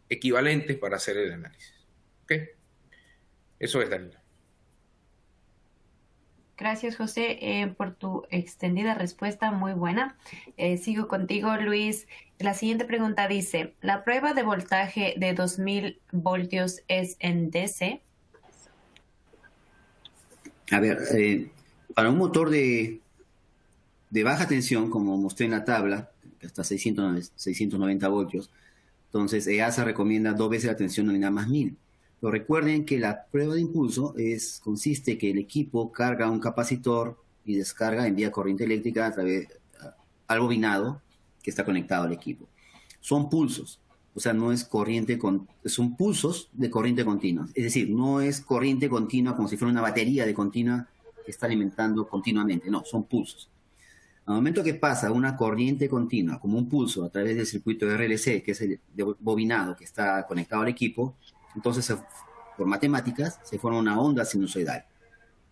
equivalentes para hacer el análisis. ¿Ok? Eso es, Daniela. Gracias, José, por tu extendida respuesta, muy buena. Sigo contigo, Luis. La siguiente pregunta dice, ¿la prueba de voltaje de 2000 voltios es en DC? A ver, para un motor de baja tensión, como mostré en la tabla, hasta 690 voltios, entonces EASA recomienda 2 veces la tensión nominal más 1000. Pero recuerden que la prueba de impulso consiste que el equipo carga un capacitor y descarga, envía corriente eléctrica a través al bobinado que está conectado al equipo. Son pulsos, o sea, no es corriente, son pulsos de corriente continua. Es decir, no es corriente continua como si fuera una batería de continua que está alimentando continuamente. No, son pulsos. Al momento que pasa una corriente continua, como un pulso, a través del circuito RLC, que es el bobinado que está conectado al equipo, Entonces, por matemáticas, se forma una onda sinusoidal.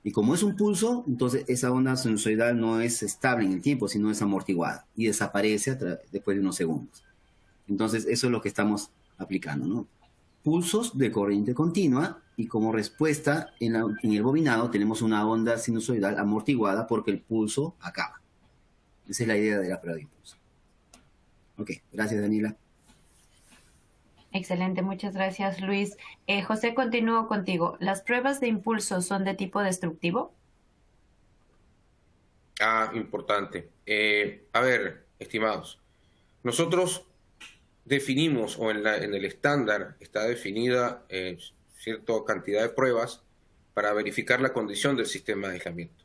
Y como es un pulso, entonces esa onda sinusoidal no es estable en el tiempo, sino es amortiguada y desaparece después de unos segundos. Entonces, eso es lo que estamos aplicando, ¿no? Pulsos de corriente continua, y como respuesta en el bobinado tenemos una onda sinusoidal amortiguada porque el pulso acaba. Esa es la idea de la prueba de impulso. Ok, gracias, Daniela. Excelente, muchas gracias, Luis. José, continúo contigo. ¿Las pruebas de impulso son de tipo destructivo? Importante. A ver, estimados, nosotros definimos, o en el estándar está definida cierta cantidad de pruebas para verificar la condición del sistema de aislamiento.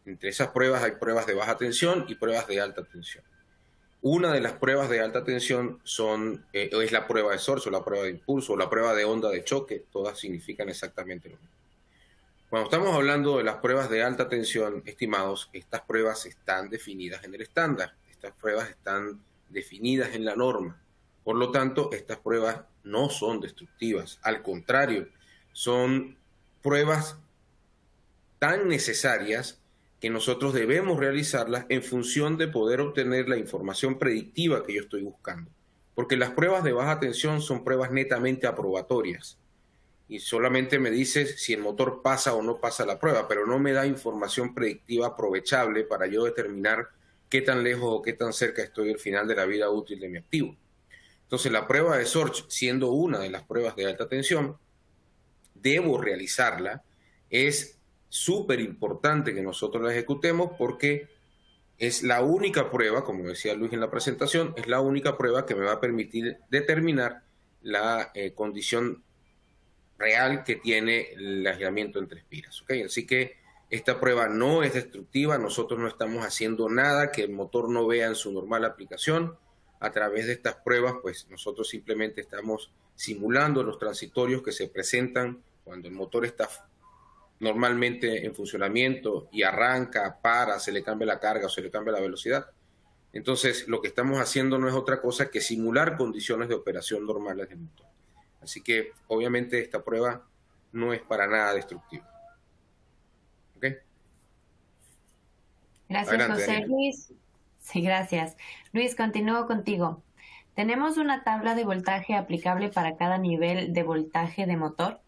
Entre esas pruebas hay pruebas de baja tensión y pruebas de alta tensión. Una de las pruebas de alta tensión es la prueba de Sorge, o la prueba de impulso, o la prueba de onda de choque. Todas significan exactamente lo mismo. Cuando estamos hablando de las pruebas de alta tensión, estimados, estas pruebas están definidas en el estándar. Estas pruebas están definidas en la norma. Por lo tanto, estas pruebas no son destructivas. Al contrario, son pruebas tan necesarias que nosotros debemos realizarlas en función de poder obtener la información predictiva que yo estoy buscando. Porque las pruebas de baja tensión son pruebas netamente aprobatorias. Y solamente me dice si el motor pasa o no pasa la prueba, pero no me da información predictiva aprovechable para yo determinar qué tan lejos o qué tan cerca estoy del final de la vida útil de mi activo. Entonces, la prueba de Sorge, siendo una de las pruebas de alta tensión, debo realizarla. Es súper importante que nosotros la ejecutemos porque es la única prueba, como decía Luis en la presentación, es la única prueba que me va a permitir determinar la condición real que tiene el aislamiento entre espiras. ¿Okay? Así que esta prueba no es destructiva, nosotros no estamos haciendo nada que el motor no vea en su normal aplicación. A través de estas pruebas, pues nosotros simplemente estamos simulando los transitorios que se presentan cuando el motor está normalmente en funcionamiento y arranca, para, se le cambia la carga o se le cambia la velocidad. Entonces, lo que estamos haciendo no es otra cosa que simular condiciones de operación normales del motor. Así que, obviamente, esta prueba no es para nada destructiva. ¿Ok? Gracias, Adelante, José. Daniela. Luis. Sí, gracias. Luis, continúo contigo. ¿Tenemos una tabla de voltaje aplicable para cada nivel de voltaje de motor?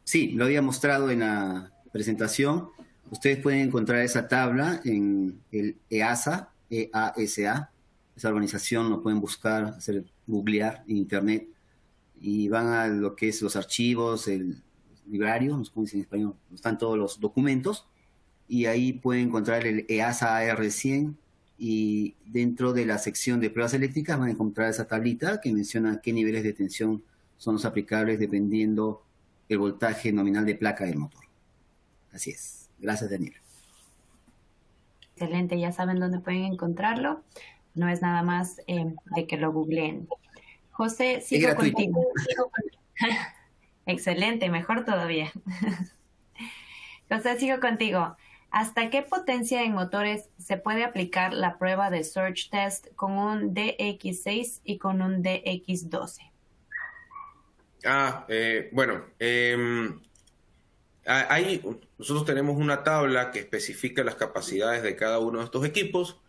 Sí, lo había mostrado en la presentación. Ustedes pueden encontrar esa tabla en el EASA, EASA. Esa organización lo pueden buscar, googlear en internet, y van a lo que es los archivos, el librario, no sé cómo dicen en español, están todos los documentos, y ahí pueden encontrar el EASA AR100, y dentro de la sección de pruebas eléctricas van a encontrar esa tablita que menciona qué niveles de tensión son los aplicables dependiendo el voltaje nominal de placa del motor. Así es. Gracias, Daniel. Excelente, ya saben dónde pueden encontrarlo. No es nada más de que lo googleen. José, sigo gratuito. contigo. Excelente, mejor todavía. José, sigo contigo. ¿Hasta qué potencia en motores se puede aplicar la prueba de Surge Test con un DX6 y con un DX12? Nosotros tenemos una tabla que especifica las capacidades de cada uno de estos equipos.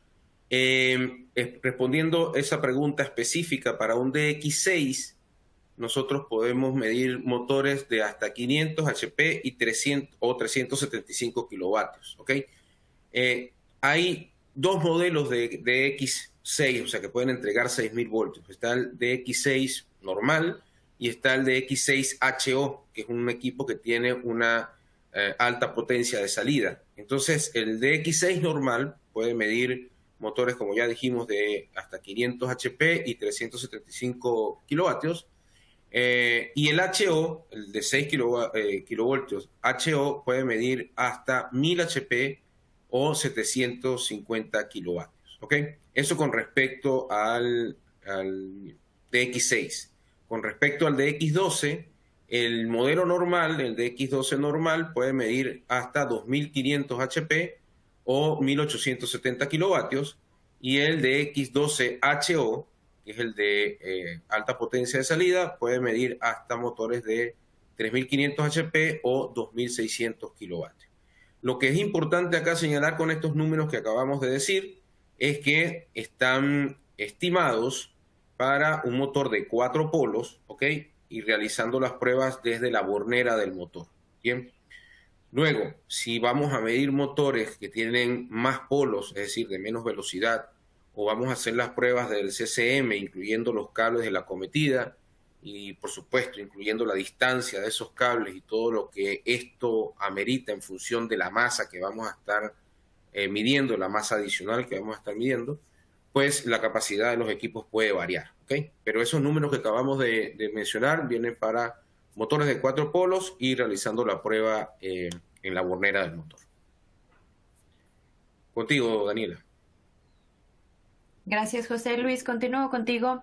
Respondiendo esa pregunta específica, para un DX6, nosotros podemos medir motores de hasta 500 HP y 300 o 375 kilovatios. ¿Okay? Hay dos modelos de DX6, o sea, que pueden entregar 6.000 voltios. Está el DX6 normal y está el DX6HO, que es un equipo que tiene una alta potencia de salida. Entonces, el DX6 normal puede medir motores, como ya dijimos, de hasta 500 HP y 375 kilovatios. Y el HO, el de 6 kilovoltios, HO puede medir hasta 1000 HP o 750 kilovatios. ¿Ok? Eso con respecto al DX6. Con respecto al DX12, el modelo normal, el DX12 normal, puede medir hasta 2500 HP o 1870 kilovatios, y el DX12HO que es el de alta potencia de salida, puede medir hasta motores de 3.500 HP o 2.600 kilovatios. Lo que es importante acá señalar con estos números que acabamos de decir es que están estimados para un motor de 4 polos, ¿ok? Y realizando las pruebas desde la bornera del motor, ¿bien? Luego, si vamos a medir motores que tienen más polos, es decir, de menos velocidad, o vamos a hacer las pruebas del CCM, incluyendo los cables de la acometida, y por supuesto, incluyendo la distancia de esos cables y todo lo que esto amerita en función de la masa que vamos a estar midiendo, la masa adicional que vamos a estar midiendo, pues la capacidad de los equipos puede variar, ¿ok? Pero esos números que acabamos de mencionar vienen para motores de 4 polos y realizando la prueba en la bornera del motor. Contigo, Daniela. Gracias, José Luis. Continúo contigo.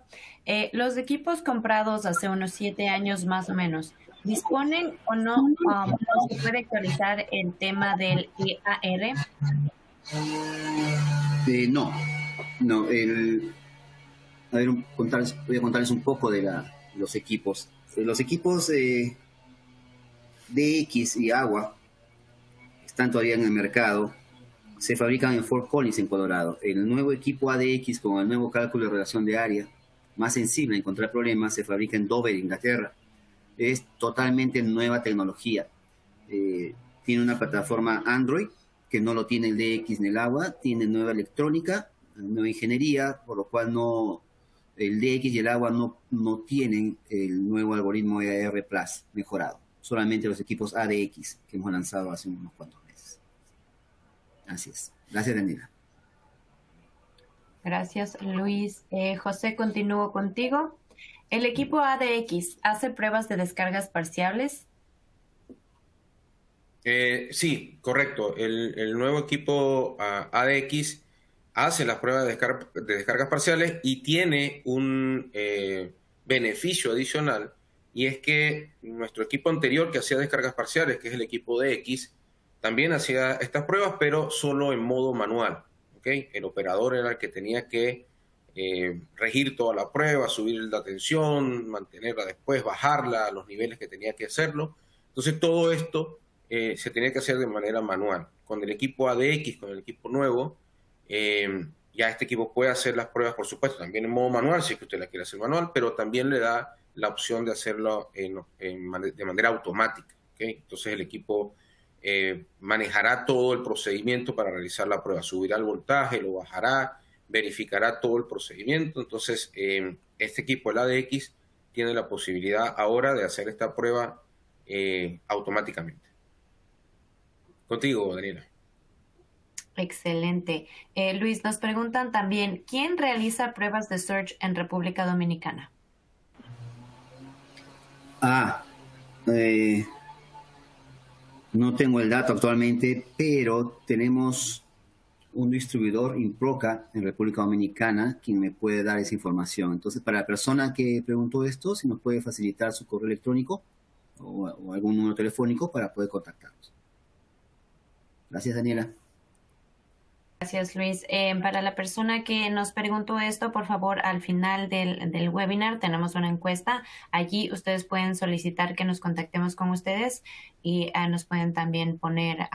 Los equipos comprados hace unos 7 años más o menos, ¿disponen o no, o se puede actualizar el tema del EAR? No. Voy a contarles un poco de los equipos. Los equipos DX y Agua están todavía en el mercado. Se fabrican en Fort Collins, en Colorado. El nuevo equipo ADX con el nuevo cálculo de relación de área, más sensible a encontrar problemas, se fabrica en Dover, Inglaterra. Es totalmente nueva tecnología. Tiene una plataforma Android, que no lo tiene el DX ni el Agua. Tiene nueva electrónica, nueva ingeniería, por lo cual el DX y el Agua no tienen el nuevo algoritmo EAR Plus mejorado. Solamente los equipos ADX que hemos lanzado hace unos cuantos meses. Así es. Gracias, Daniela. Gracias, Luis. José, continúo contigo. ¿El equipo ADX hace pruebas de descargas parciales? Sí, correcto. El nuevo equipo ADX hace las pruebas de descargas parciales y tiene un beneficio adicional, y es que nuestro equipo anterior que hacía descargas parciales, que es el equipo DX, también hacía estas pruebas, pero solo en modo manual, ¿okay? El operador era el que tenía que regir toda la prueba, subir la tensión, mantenerla después, bajarla a los niveles que tenía que hacerlo. Entonces todo esto se tenía que hacer de manera manual. Con el equipo ADX, con el equipo nuevo, ya este equipo puede hacer las pruebas, por supuesto, también en modo manual, si es que usted la quiere hacer manual, pero también le da la opción de hacerlo de manera automática, ¿okay? Entonces el equipo manejará todo el procedimiento para realizar la prueba, subirá el voltaje, lo bajará, verificará todo el procedimiento. Entonces este equipo, el ADX, tiene la posibilidad ahora de hacer esta prueba automáticamente. Contigo, Daniela. Excelente. Luis, nos preguntan también, ¿quién realiza pruebas de Surge en República Dominicana? No tengo el dato actualmente, pero tenemos un distribuidor, Improca, en República Dominicana, quien me puede dar esa información. Entonces, para la persona que preguntó esto, si nos puede facilitar su correo electrónico o algún número telefónico para poder contactarnos. Gracias, Daniela. Gracias, Luis. Para la persona que nos preguntó esto, por favor, al final del webinar tenemos una encuesta. Allí ustedes pueden solicitar que nos contactemos con ustedes y nos pueden también poner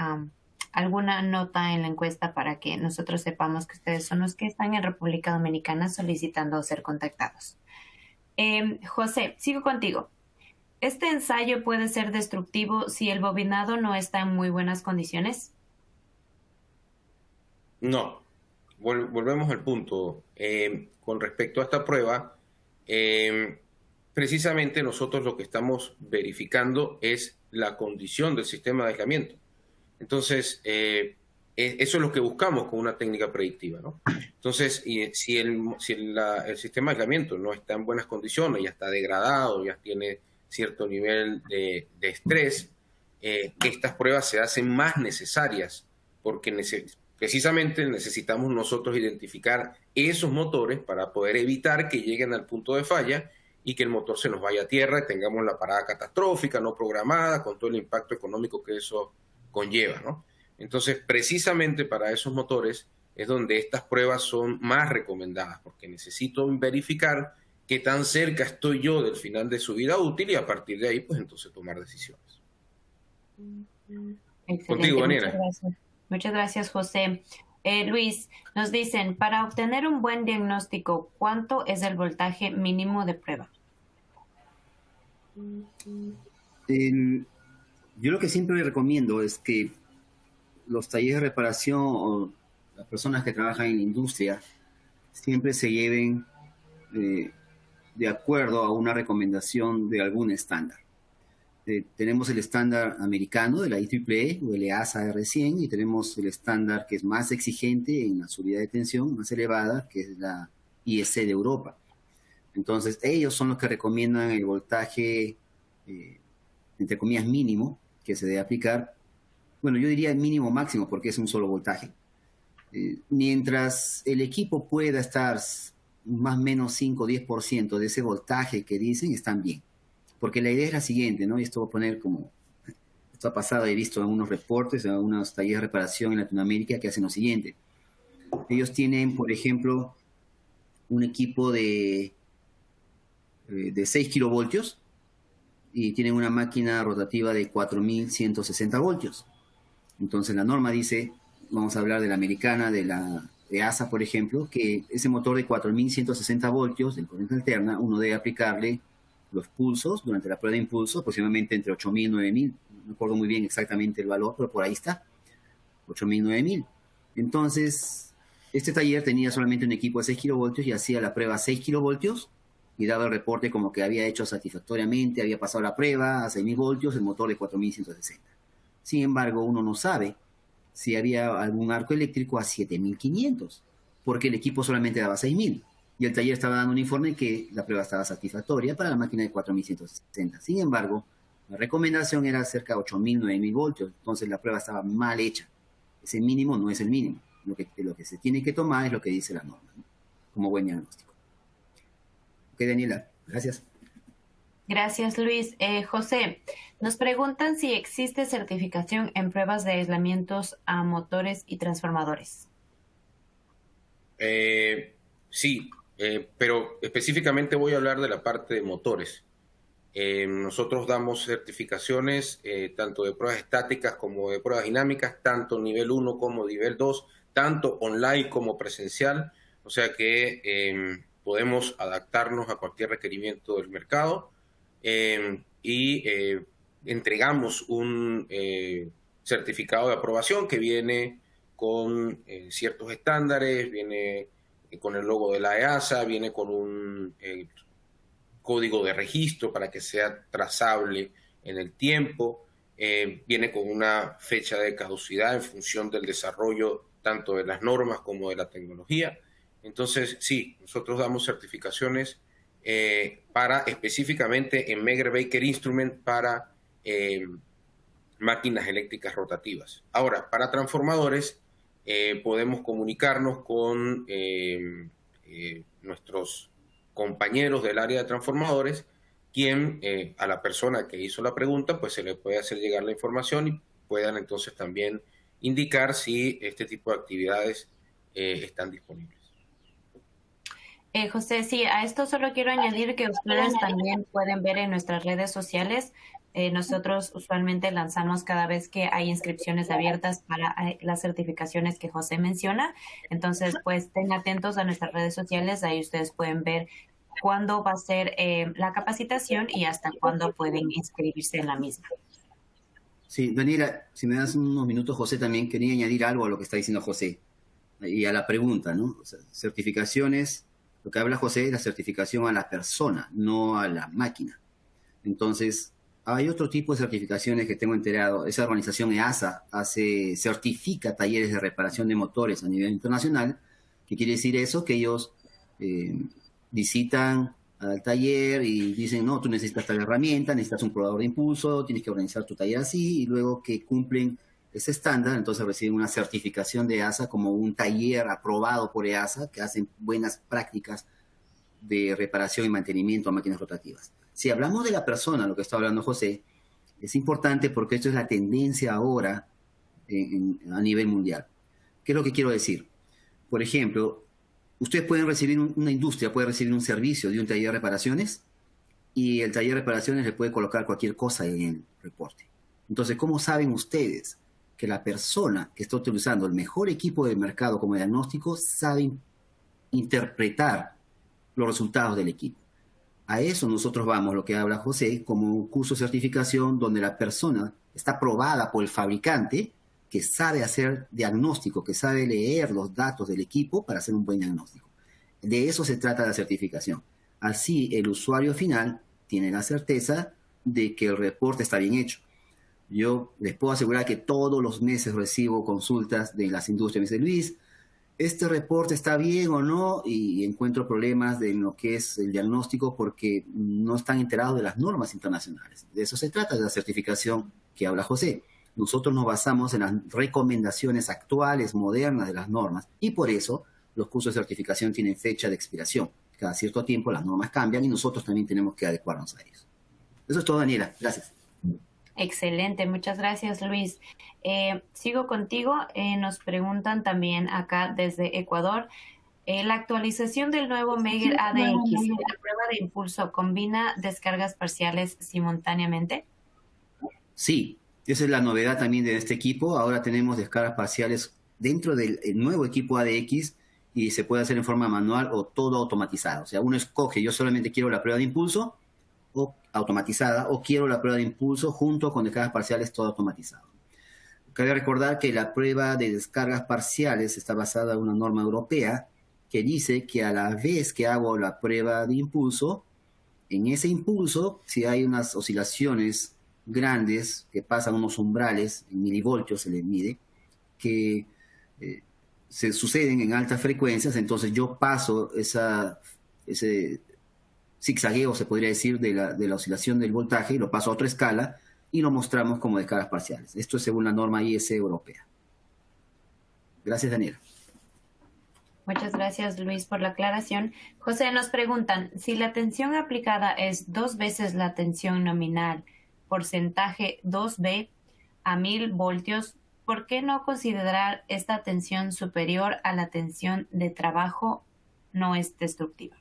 alguna nota en la encuesta para que nosotros sepamos que ustedes son los que están en República Dominicana solicitando ser contactados. José, sigo contigo. ¿Este ensayo puede ser destructivo si el bobinado no está en muy buenas condiciones? No, volvemos al punto. Con respecto a esta prueba, precisamente nosotros lo que estamos verificando es la condición del sistema de aislamiento. Entonces, eso es lo que buscamos con una técnica predictiva, ¿no? Entonces, si el sistema de aislamiento no está en buenas condiciones, ya está degradado, ya tiene cierto nivel de estrés, estas pruebas se hacen más necesarias porque precisamente necesitamos nosotros identificar esos motores para poder evitar que lleguen al punto de falla y que el motor se nos vaya a tierra y tengamos la parada catastrófica no programada con todo el impacto económico que eso conlleva, ¿no? Entonces, precisamente para esos motores es donde estas pruebas son más recomendadas, porque necesito verificar qué tan cerca estoy yo del final de su vida útil y a partir de ahí, pues entonces tomar decisiones. Excelente. Contigo, Daniela. Muchas gracias, José. Luis, nos dicen, para obtener un buen diagnóstico, ¿cuánto es el voltaje mínimo de prueba? Yo lo que siempre recomiendo es que los talleres de reparación o las personas que trabajan en la industria siempre se lleven de acuerdo a una recomendación de algún estándar. Tenemos el estándar americano de la IEEE o el EASA R100 y tenemos el estándar que es más exigente en la subida de tensión, más elevada, que es la IEC de Europa. Entonces, ellos son los que recomiendan el voltaje, entre comillas, mínimo, que se debe aplicar. Bueno, yo diría el mínimo máximo porque es un solo voltaje. Mientras el equipo pueda estar más o menos 5 o 10% de ese voltaje que dicen, están bien. Porque la idea es la siguiente, ¿no? Y esto voy a poner como... Esto ha pasado, he visto en algunos reportes, en algunos talleres de reparación en Latinoamérica que hacen lo siguiente. Ellos tienen, por ejemplo, un equipo de 6 kilovoltios y tienen una máquina rotativa de 4.160 voltios. Entonces la norma dice, vamos a hablar de la americana, de la EASA, por ejemplo, que ese motor de 4.160 voltios de corriente alterna, uno debe aplicarle los pulsos durante la prueba de impulso, aproximadamente entre 8.000 y 9.000. No me acuerdo muy bien exactamente el valor, pero por ahí está. 8.000 y 9.000. Entonces, este taller tenía solamente un equipo de 6 kilovoltios y hacía la prueba a 6 kilovoltios y daba el reporte como que había hecho satisfactoriamente, había pasado la prueba a 6.000 voltios, el motor de 4.160. Sin embargo, uno no sabe si había algún arco eléctrico a 7.500, porque el equipo solamente daba 6.000. Y el taller estaba dando un informe que la prueba estaba satisfactoria para la máquina de 4.160. Sin embargo, la recomendación era cerca de 8.000, 9.000 voltios. Entonces la prueba estaba mal hecha. Ese mínimo no es el mínimo. Lo que se tiene que tomar es lo que dice la norma, ¿no? Como buen diagnóstico. Ok, Daniela, gracias. Gracias, Luis. José, nos preguntan si existe certificación en pruebas de aislamientos a motores y transformadores. Sí. Pero específicamente voy a hablar de la parte de motores. Nosotros damos certificaciones tanto de pruebas estáticas como de pruebas dinámicas, tanto nivel 1 como nivel 2, tanto online como presencial, o sea que podemos adaptarnos a cualquier requerimiento del mercado y entregamos un certificado de aprobación que viene con ciertos estándares, viene con el logo de la EASA, viene con un código de registro para que sea trazable en el tiempo, viene con una fecha de caducidad en función del desarrollo tanto de las normas como de la tecnología. Entonces, sí, nosotros damos certificaciones para específicamente en Megger Baker Instrument para máquinas eléctricas rotativas. Ahora, para transformadores, podemos comunicarnos con nuestros compañeros del área de transformadores, quien a la persona que hizo la pregunta, pues se le puede hacer llegar la información y puedan entonces también indicar si este tipo de actividades están disponibles. José, sí, a esto solo quiero añadir que ustedes también pueden ver en nuestras redes sociales. Nosotros usualmente lanzamos cada vez que hay inscripciones abiertas para las certificaciones que José menciona. Entonces, pues, estén atentos a nuestras redes sociales. Ahí ustedes pueden ver cuándo va a ser la capacitación y hasta cuándo pueden inscribirse en la misma. Sí, Daniela, si me das unos minutos, José, también quería añadir algo a lo que está diciendo José y a la pregunta, ¿no? O sea, certificaciones, lo que habla José es la certificación a la persona, no a la máquina. Entonces, hay otro tipo de certificaciones que tengo enterado. Esa organización EASA certifica talleres de reparación de motores a nivel internacional. ¿Qué quiere decir eso? Que ellos visitan al taller y dicen, no, tú necesitas tal herramienta, necesitas un probador de impulso, tienes que organizar tu taller así, y luego que cumplen ese estándar, entonces reciben una certificación de EASA como un taller aprobado por EASA, que hacen buenas prácticas de reparación y mantenimiento a máquinas rotativas. Si hablamos de la persona, lo que está hablando José, es importante porque esto es la tendencia ahora a nivel mundial. ¿Qué es lo que quiero decir? Por ejemplo, ustedes pueden recibir, una industria puede recibir un servicio de un taller de reparaciones y el taller de reparaciones le puede colocar cualquier cosa en el reporte. Entonces, ¿cómo saben ustedes que la persona que está utilizando el mejor equipo del mercado como diagnóstico sabe interpretar los resultados del equipo? A eso nosotros vamos, lo que habla José, como un curso de certificación donde la persona está aprobada por el fabricante que sabe hacer diagnóstico, que sabe leer los datos del equipo para hacer un buen diagnóstico. De eso se trata la certificación. Así el usuario final tiene la certeza de que el reporte está bien hecho. Yo les puedo asegurar que todos los meses recibo consultas de las industrias. Me dice, Luis, ¿este reporte está bien o no? Y encuentro problemas en lo que es el diagnóstico porque no están enterados de las normas internacionales. De eso se trata, de la certificación que habla José. Nosotros nos basamos en las recomendaciones actuales, modernas de las normas, y por eso los cursos de certificación tienen fecha de expiración. Cada cierto tiempo las normas cambian y nosotros también tenemos que adecuarnos a ellos. Eso es todo, Daniela. Gracias. Excelente, muchas gracias, Luis. Sigo contigo. Nos preguntan también acá desde Ecuador. La actualización del nuevo Megger ADX, la prueba de impulso, ¿combina descargas parciales simultáneamente? Sí, esa es la novedad también de este equipo. Ahora tenemos descargas parciales dentro del nuevo equipo ADX y se puede hacer en forma manual o todo automatizado. O sea, uno escoge, yo solamente quiero la prueba de impulso o automatizada, o quiero la prueba de impulso junto con descargas parciales todo automatizado. Cabe recordar que la prueba de descargas parciales está basada en una norma europea que dice que a la vez que hago la prueba de impulso, en ese impulso, si hay unas oscilaciones grandes que pasan unos umbrales, en milivoltios se les mide, que se suceden en altas frecuencias, entonces yo paso ese zigzagueo, se podría decir, de la oscilación del voltaje, y lo paso a otra escala y lo mostramos como descargas parciales. Esto es según la norma IS europea. Gracias, Daniela. Muchas gracias, Luis, por la aclaración. José, nos preguntan, si la tensión aplicada es 2 veces la tensión nominal, porcentaje 2B a 1000 voltios, ¿por qué no considerar esta tensión superior a la tensión de trabajo no es destructiva?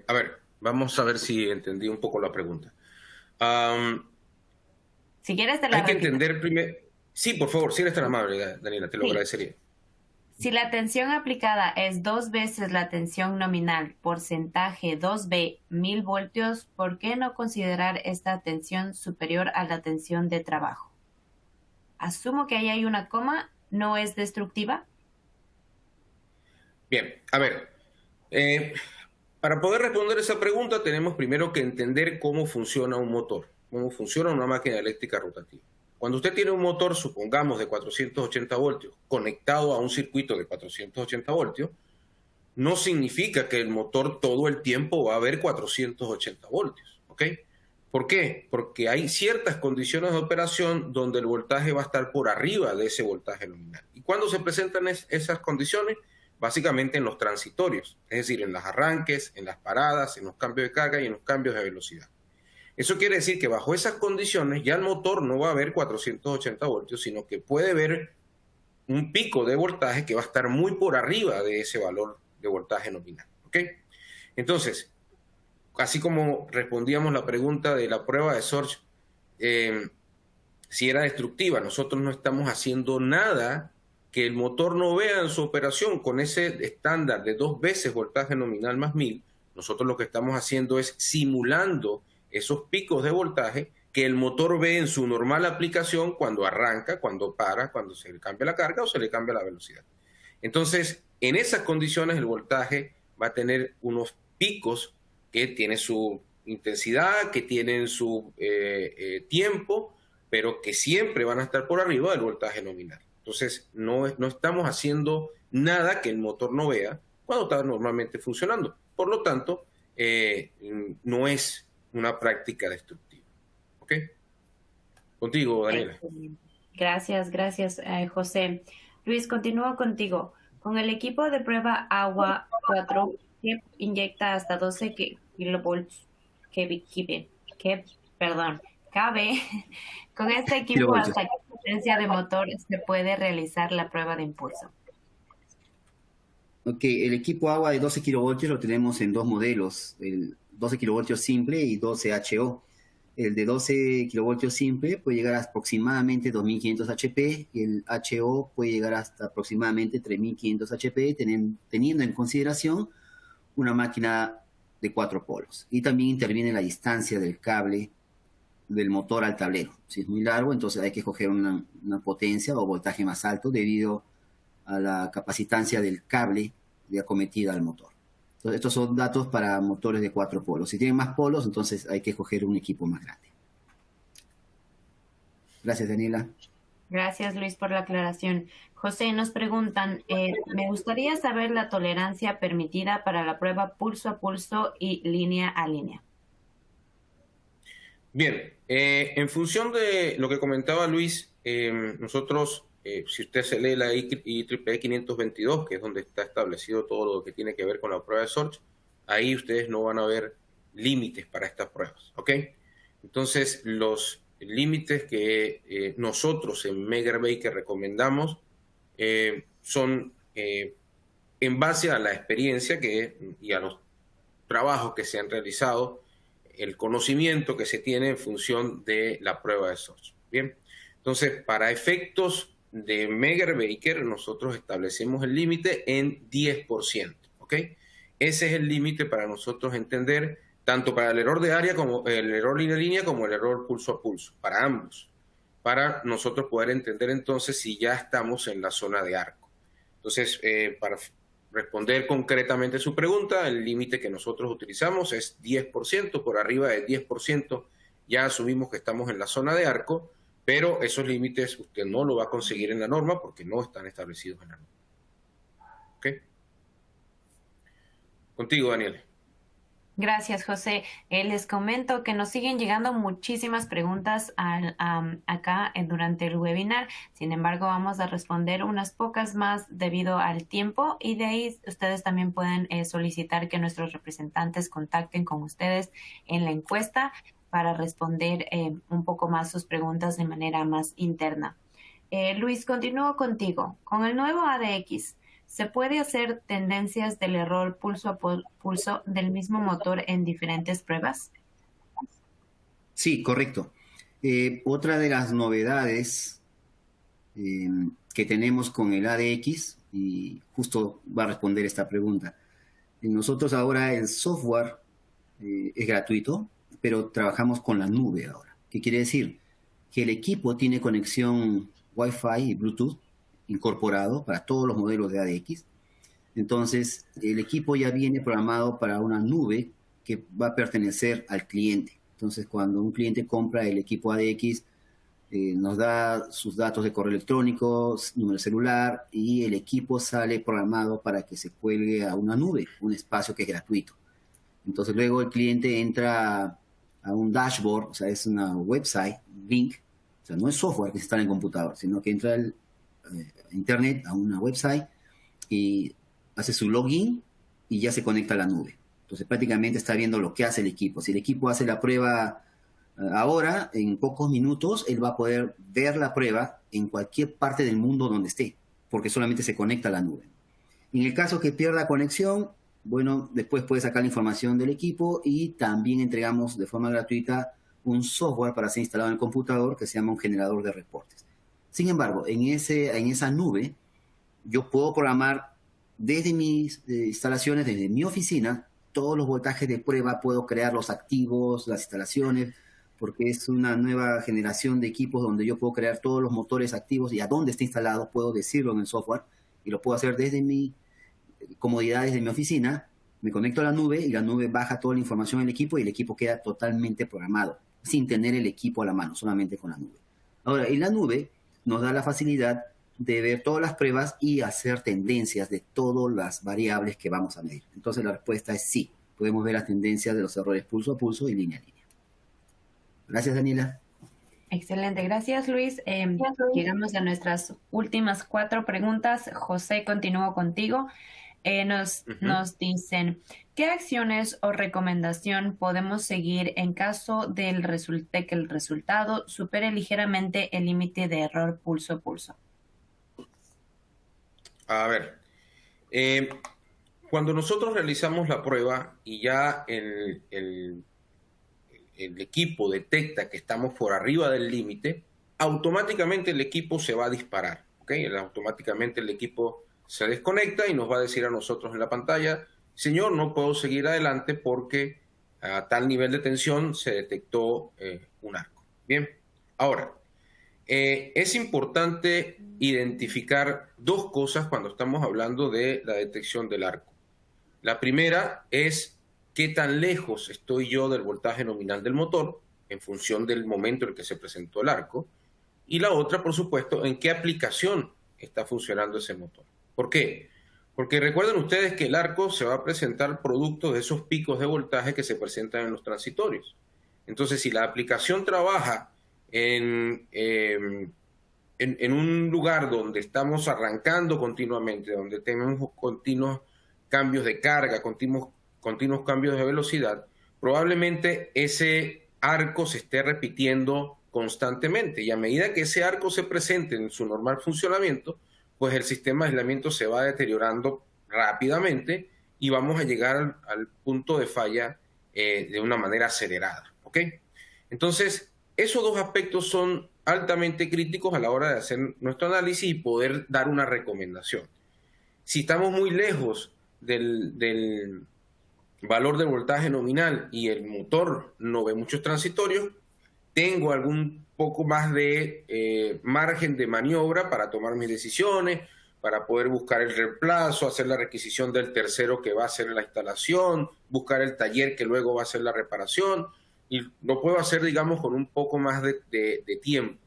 A ver, vamos a ver si entendí un poco la pregunta. Si quieres te la Hay que repito. entender primero... Sí, por favor, si eres tan amable, Daniela, te lo Sí. agradecería. Si la tensión aplicada es 2 veces la tensión nominal, porcentaje 2B, 1000 voltios, ¿por qué no considerar esta tensión superior a la tensión de trabajo? Asumo que ahí hay una coma, ¿no es destructiva? Bien, a ver, para poder responder esa pregunta tenemos primero que entender cómo funciona un motor, cómo funciona una máquina eléctrica rotativa. Cuando usted tiene un motor, supongamos, de 480 voltios, conectado a un circuito de 480 voltios, no significa que el motor todo el tiempo va a ver 480 voltios, ¿ok? ¿Por qué? Porque hay ciertas condiciones de operación donde el voltaje va a estar por arriba de ese voltaje nominal. ¿Y cuándo se presentan esas condiciones? Básicamente en los transitorios, es decir, en los arranques, en las paradas, en los cambios de carga y en los cambios de velocidad. Eso quiere decir que bajo esas condiciones ya el motor no va a ver 480 voltios, sino que puede ver un pico de voltaje que va a estar muy por arriba de ese valor de voltaje nominal, ¿ok? Entonces, así como respondíamos la pregunta de la prueba de Sorge, si era destructiva, nosotros no estamos haciendo nada que el motor no vea en su operación con ese estándar de 2 veces voltaje nominal más 1000. Nosotros lo que estamos haciendo es simulando esos picos de voltaje que el motor ve en su normal aplicación cuando arranca, cuando para, cuando se le cambia la carga o se le cambia la velocidad. Entonces, en esas condiciones el voltaje va a tener unos picos que tienen su intensidad, que tienen su tiempo, pero que siempre van a estar por arriba del voltaje nominal. Entonces, no estamos haciendo nada que el motor no vea cuando está normalmente funcionando. Por lo tanto, no es una práctica destructiva. ¿Ok? Contigo, Daniela. Gracias, José. Luis, continúo contigo. Con el equipo de prueba agua 4, que inyecta hasta 12 kilovolts, KB, con este equipo Kilovoltios. hasta potencia de motor se puede realizar la prueba de impulso? Ok, el equipo agua de 12 kilovoltios lo tenemos en dos modelos, el 12 kilovoltios simple y 12 HO. El de 12 kilovoltios simple puede llegar a aproximadamente 2500 HP y el HO puede llegar hasta aproximadamente 3500 HP, teniendo en consideración una máquina de 4 polos. Y también interviene la distancia del cable del motor al tablero. Si es muy largo, entonces hay que escoger una potencia o voltaje más alto debido a la capacitancia del cable de acometida al motor. Entonces, estos son datos para motores de 4 polos. Si tienen más polos, entonces hay que escoger un equipo más grande. Gracias, Daniela. Gracias, Luis, por la aclaración. José, nos preguntan, me gustaría saber la tolerancia permitida para la prueba pulso a pulso y línea a línea. Bien, en función de lo que comentaba Luis, nosotros, si usted se lee la IEEE 522, que es donde está establecido todo lo que tiene que ver con la prueba de Sorge, ahí ustedes no van a ver límites para estas pruebas, ¿ok? Entonces, los límites que nosotros en Megar Baker recomendamos son en base a la experiencia y a los trabajos que se han realizado, el conocimiento que se tiene en función de la prueba de Sorge. Bien, entonces, para efectos de Megar Baker, nosotros establecemos el límite en 10%, ¿ok? Ese es el límite para nosotros entender, tanto para el error de área como el error línea a línea, como el error pulso a pulso, para ambos, para nosotros poder entender entonces si ya estamos en la zona de arco. Entonces, para responder concretamente su pregunta, el límite que nosotros utilizamos es 10%, por arriba del 10% ya asumimos que estamos en la zona de arco, pero esos límites usted no lo va a conseguir en la norma porque no están establecidos en la norma. ¿Ok? Contigo, Daniel. Gracias, José. Les comento que nos siguen llegando muchísimas preguntas acá durante el webinar. Sin embargo, vamos a responder unas pocas más debido al tiempo y de ahí ustedes también pueden solicitar que nuestros representantes contacten con ustedes en la encuesta para responder un poco más sus preguntas de manera más interna. Luis, continúo contigo. Con el nuevo ADX, ¿se puede hacer tendencias del error pulso a pulso del mismo motor en diferentes pruebas? Sí, correcto. Otra de las novedades que tenemos con el ADX, y justo va a responder esta pregunta. Nosotros ahora el software es gratuito, pero trabajamos con la nube ahora. ¿Qué quiere decir? Que el equipo tiene conexión Wi-Fi y Bluetooth incorporado para todos los modelos de ADX. Entonces, el equipo ya viene programado para una nube que va a pertenecer al cliente. Entonces, cuando un cliente compra el equipo ADX, nos da sus datos de correo electrónico, número celular, y el equipo sale programado para que se cuelgue a una nube, un espacio que es gratuito. Entonces, luego el cliente entra a un dashboard, o sea, es una website, link, o sea, no es software que se instala en computador, sino que entra a internet, a una website, y hace su login y ya se conecta a la nube. Entonces prácticamente está viendo lo que hace el equipo. Si el equipo hace la prueba ahora, en pocos minutos, él va a poder ver la prueba en cualquier parte del mundo donde esté, porque solamente se conecta a la nube. En el caso que pierda conexión, bueno, después puede sacar la información del equipo y también entregamos de forma gratuita un software para ser instalado en el computador que se llama un generador de reportes. Sin embargo, en esa nube, yo puedo programar desde mis instalaciones, desde mi oficina, todos los voltajes de prueba, puedo crear los activos, las instalaciones, porque es una nueva generación de equipos donde yo puedo crear todos los motores activos y a dónde está instalado, puedo decirlo en el software, y lo puedo hacer desde mi comodidad, desde mi oficina. Me conecto a la nube y la nube baja toda la información del equipo y el equipo queda totalmente programado, sin tener el equipo a la mano, solamente con la nube. Ahora, en la nube nos da la facilidad de ver todas las pruebas y hacer tendencias de todas las variables que vamos a medir. Entonces la respuesta es sí, podemos ver las tendencias de los errores pulso a pulso y línea a línea. Gracias, Daniela. Excelente, gracias, Luis. Llegamos a nuestras últimas 4 preguntas. José, continúo contigo. Nos dicen, ¿qué acciones o recomendación podemos seguir en caso de que el resultado supere ligeramente el límite de error pulso-pulso? A ver, cuando nosotros realizamos la prueba y ya el equipo detecta que estamos por arriba del límite, automáticamente el equipo se va a disparar, ¿ok? Automáticamente el equipo se desconecta y nos va a decir a nosotros en la pantalla, señor, no puedo seguir adelante porque a tal nivel de tensión se detectó un arco. Bien, ahora, es importante identificar dos cosas cuando estamos hablando de la detección del arco. La primera es qué tan lejos estoy yo del voltaje nominal del motor en función del momento en el que se presentó el arco. Y la otra, por supuesto, en qué aplicación está funcionando ese motor. ¿Por qué? Porque recuerden ustedes que el arco se va a presentar producto de esos picos de voltaje que se presentan en los transitorios. Entonces, si la aplicación trabaja en un lugar donde estamos arrancando continuamente, donde tenemos continuos cambios de carga, continuos cambios de velocidad, probablemente ese arco se esté repitiendo constantemente. Y a medida que ese arco se presente en su normal funcionamiento, pues el sistema de aislamiento se va deteriorando rápidamente y vamos a llegar al punto de falla de una manera acelerada, ¿ok? Entonces, esos dos aspectos son altamente críticos a la hora de hacer nuestro análisis y poder dar una recomendación. Si estamos muy lejos del valor del voltaje nominal y el motor no ve muchos transitorios, tengo algún poco más de margen de maniobra para tomar mis decisiones, para poder buscar el reemplazo, hacer la requisición del tercero que va a hacer la instalación, buscar el taller que luego va a hacer la reparación, y lo puedo hacer, digamos, con un poco más de tiempo.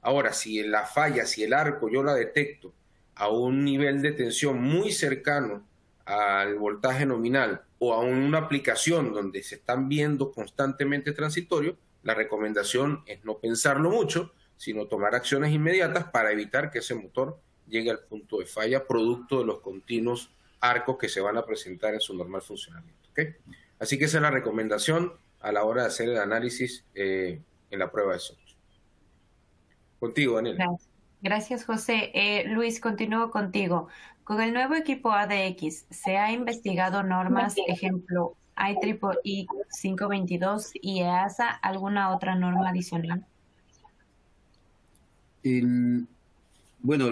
Ahora, si la falla, si el arco yo la detecto a un nivel de tensión muy cercano al voltaje nominal o a una aplicación donde se están viendo constantemente transitorios, la recomendación es no pensarlo mucho, sino tomar acciones inmediatas para evitar que ese motor llegue al punto de falla producto de los continuos arcos que se van a presentar en su normal funcionamiento. ¿Okay? Así que esa es la recomendación a la hora de hacer el análisis en la prueba de Soch. Contigo, Daniel. Gracias, José. Luis, continúo contigo. Con el nuevo equipo ADX, ¿se ha investigado normas, ejemplo, IEEE 522 y EASA, alguna otra norma adicional? Bueno,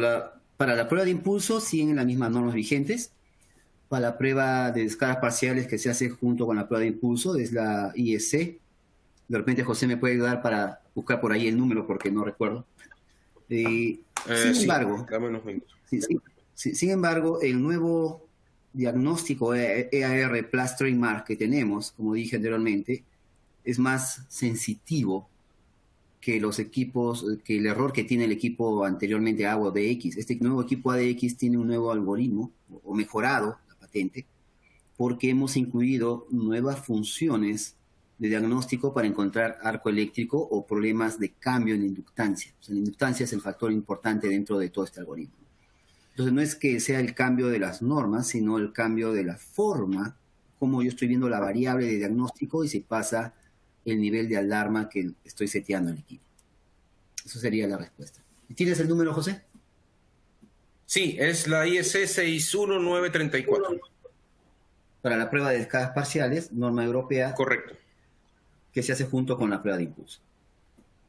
para la prueba de impulso siguen las mismas normas vigentes. Para la prueba de descargas parciales que se hace junto con la prueba de impulso es la IEC. De repente José me puede ayudar para buscar por ahí el número porque no recuerdo. Sin embargo, dame unos minutos. Sin embargo, el nuevo diagnóstico EAR Plus Trademark que tenemos, como dije anteriormente, es más sensitivo que los equipos, que el error que tiene el equipo anteriormente ADX. Este nuevo equipo ADX tiene un nuevo algoritmo, o mejorado la patente, porque hemos incluido nuevas funciones de diagnóstico para encontrar arco eléctrico o problemas de cambio en inductancia. O sea, la inductancia es el factor importante dentro de todo este algoritmo. Entonces, no es que sea el cambio de las normas, sino el cambio de la forma, como yo estoy viendo la variable de diagnóstico y se pasa el nivel de alarma que estoy seteando en el equipo. Eso sería la respuesta. ¿Tienes el número, José? Sí, es la IEC 61934. Para la prueba de descargas parciales, norma europea. Correcto. Que se hace junto con la prueba de impulso.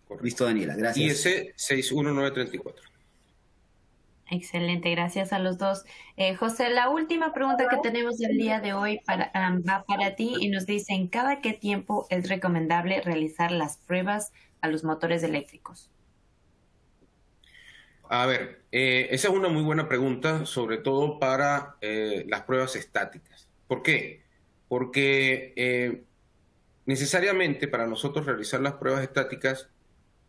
Correcto. Listo, Daniela, gracias. IEC 61934. Excelente, gracias a los dos. José, la última pregunta que tenemos el día de hoy va para ti y nos dicen, ¿cada qué tiempo es recomendable realizar las pruebas a los motores eléctricos? A ver, esa es una muy buena pregunta, sobre todo para las pruebas estáticas. ¿Por qué? Porque necesariamente para nosotros realizar las pruebas estáticas,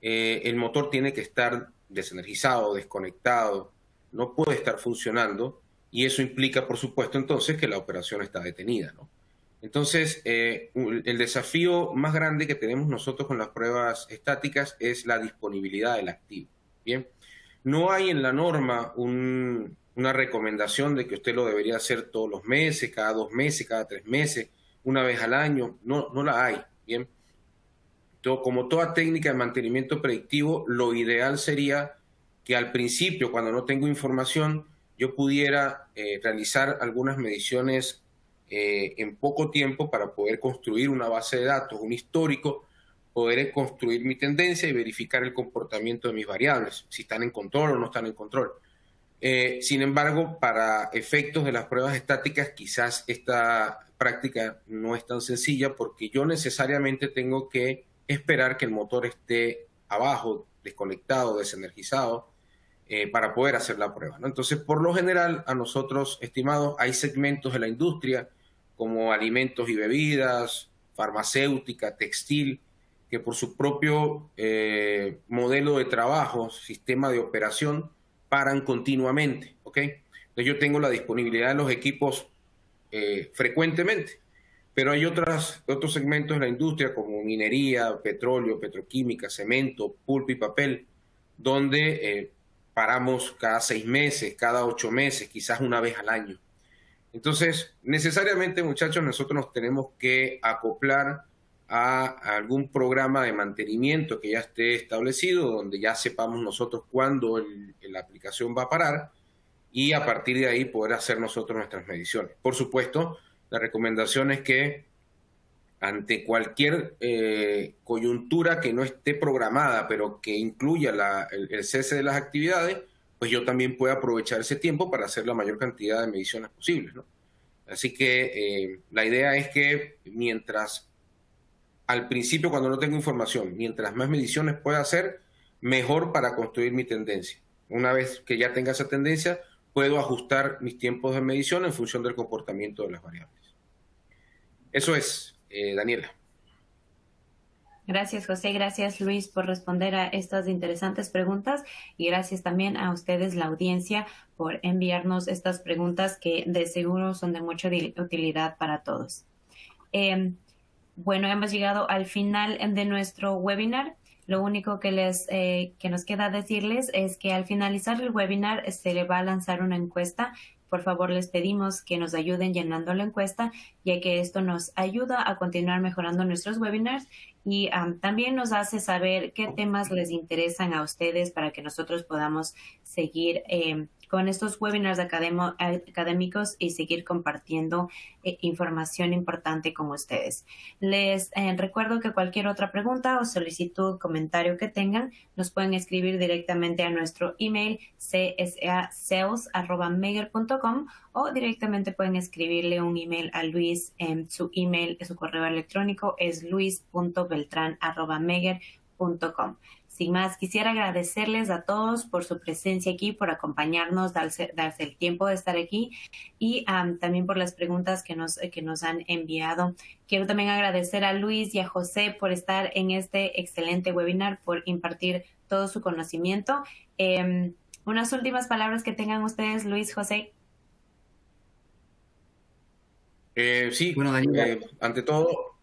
el motor tiene que estar desenergizado, desconectado, no puede estar funcionando y eso implica, por supuesto, entonces que la operación está detenida, ¿no? Entonces, el desafío más grande que tenemos nosotros con las pruebas estáticas es la disponibilidad del activo, ¿bien? No hay en la norma una recomendación de que usted lo debería hacer todos los meses, cada 2 meses, cada 3 meses, una vez al año. No, no la hay, ¿bien? Como toda técnica de mantenimiento predictivo, lo ideal sería que al principio, cuando no tengo información, yo pudiera realizar algunas mediciones en poco tiempo para poder construir una base de datos, un histórico, poder construir mi tendencia y verificar el comportamiento de mis variables, si están en control o no están en control. Sin embargo, para efectos de las pruebas estáticas, quizás esta práctica no es tan sencilla porque yo necesariamente tengo que esperar que el motor esté abajo, desconectado, desenergizado, para poder hacer la prueba, ¿no? Entonces, por lo general, a nosotros, estimados, hay segmentos de la industria como alimentos y bebidas, farmacéutica, textil, que por su propio modelo de trabajo, sistema de operación, paran continuamente, ¿ok? Entonces yo tengo la disponibilidad de los equipos frecuentemente, pero hay otros segmentos de la industria como minería, petróleo, petroquímica, cemento, pulpa y papel, donde paramos cada 6 meses, cada 8 meses, quizás una vez al año. Entonces, necesariamente, muchachos, nosotros nos tenemos que acoplar a algún programa de mantenimiento que ya esté establecido, donde ya sepamos nosotros cuándo la aplicación va a parar y a partir de ahí poder hacer nosotros nuestras mediciones. Por supuesto, la recomendación es que ante cualquier coyuntura que no esté programada, pero que incluya el cese de las actividades, pues yo también pueda aprovechar ese tiempo para hacer la mayor cantidad de mediciones posibles, ¿no? Así que la idea es que mientras al principio, cuando no tengo información, mientras más mediciones pueda hacer, mejor para construir mi tendencia. Una vez que ya tenga esa tendencia, puedo ajustar mis tiempos de medición en función del comportamiento de las variables. Eso es, Daniela. Gracias, José. Gracias, Luis, por responder a estas interesantes preguntas y gracias también a ustedes, la audiencia, por enviarnos estas preguntas que de seguro son de mucha utilidad para todos. Bueno, hemos llegado al final de nuestro webinar. Lo único que nos queda decirles es que al finalizar el webinar se le va a lanzar una encuesta. Por favor, les pedimos que nos ayuden llenando la encuesta, ya que esto nos ayuda a continuar mejorando nuestros webinars y también nos hace saber qué temas les interesan a ustedes para que nosotros podamos seguir con estos webinars académicos y seguir compartiendo información importante con ustedes. Les recuerdo que cualquier otra pregunta o solicitud, comentario que tengan, nos pueden escribir directamente a nuestro email csasales@megger.com o directamente pueden escribirle un email a Luis. Su correo electrónico es luis.beltran@megger.com. Sin más, quisiera agradecerles a todos por su presencia aquí, por acompañarnos, darse el tiempo de estar aquí y también por las preguntas que nos han enviado. Quiero también agradecer a Luis y a José por estar en este excelente webinar, por impartir todo su conocimiento. Unas últimas palabras que tengan ustedes, Luis, José. Sí, bueno, ante todo,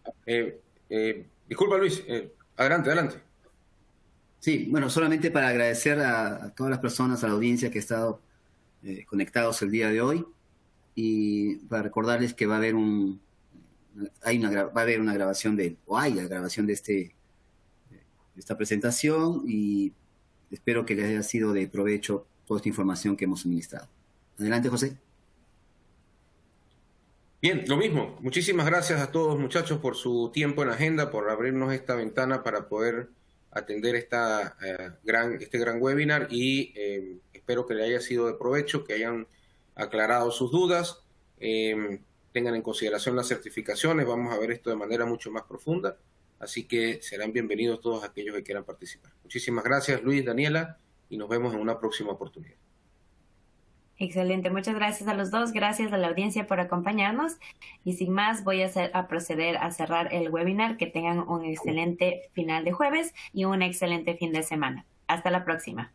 disculpa, Luis, adelante. Sí, bueno, solamente para agradecer a todas las personas, a la audiencia que ha estado conectados el día de hoy y para recordarles que va a haber una grabación la grabación de esta presentación y espero que les haya sido de provecho toda esta información que hemos suministrado. Adelante, José. Bien, lo mismo. Muchísimas gracias a todos, muchachos, por su tiempo en agenda, por abrirnos esta ventana para poder atender este gran webinar y espero que le haya sido de provecho, que hayan aclarado sus dudas, tengan en consideración las certificaciones, vamos a ver esto de manera mucho más profunda, así que serán bienvenidos todos aquellos que quieran participar. Muchísimas gracias, Luis, Daniela, y nos vemos en una próxima oportunidad. Excelente, muchas gracias a los dos, gracias a la audiencia por acompañarnos y sin más voy a proceder a cerrar el webinar. Que tengan un excelente final de jueves y un excelente fin de semana. Hasta la próxima.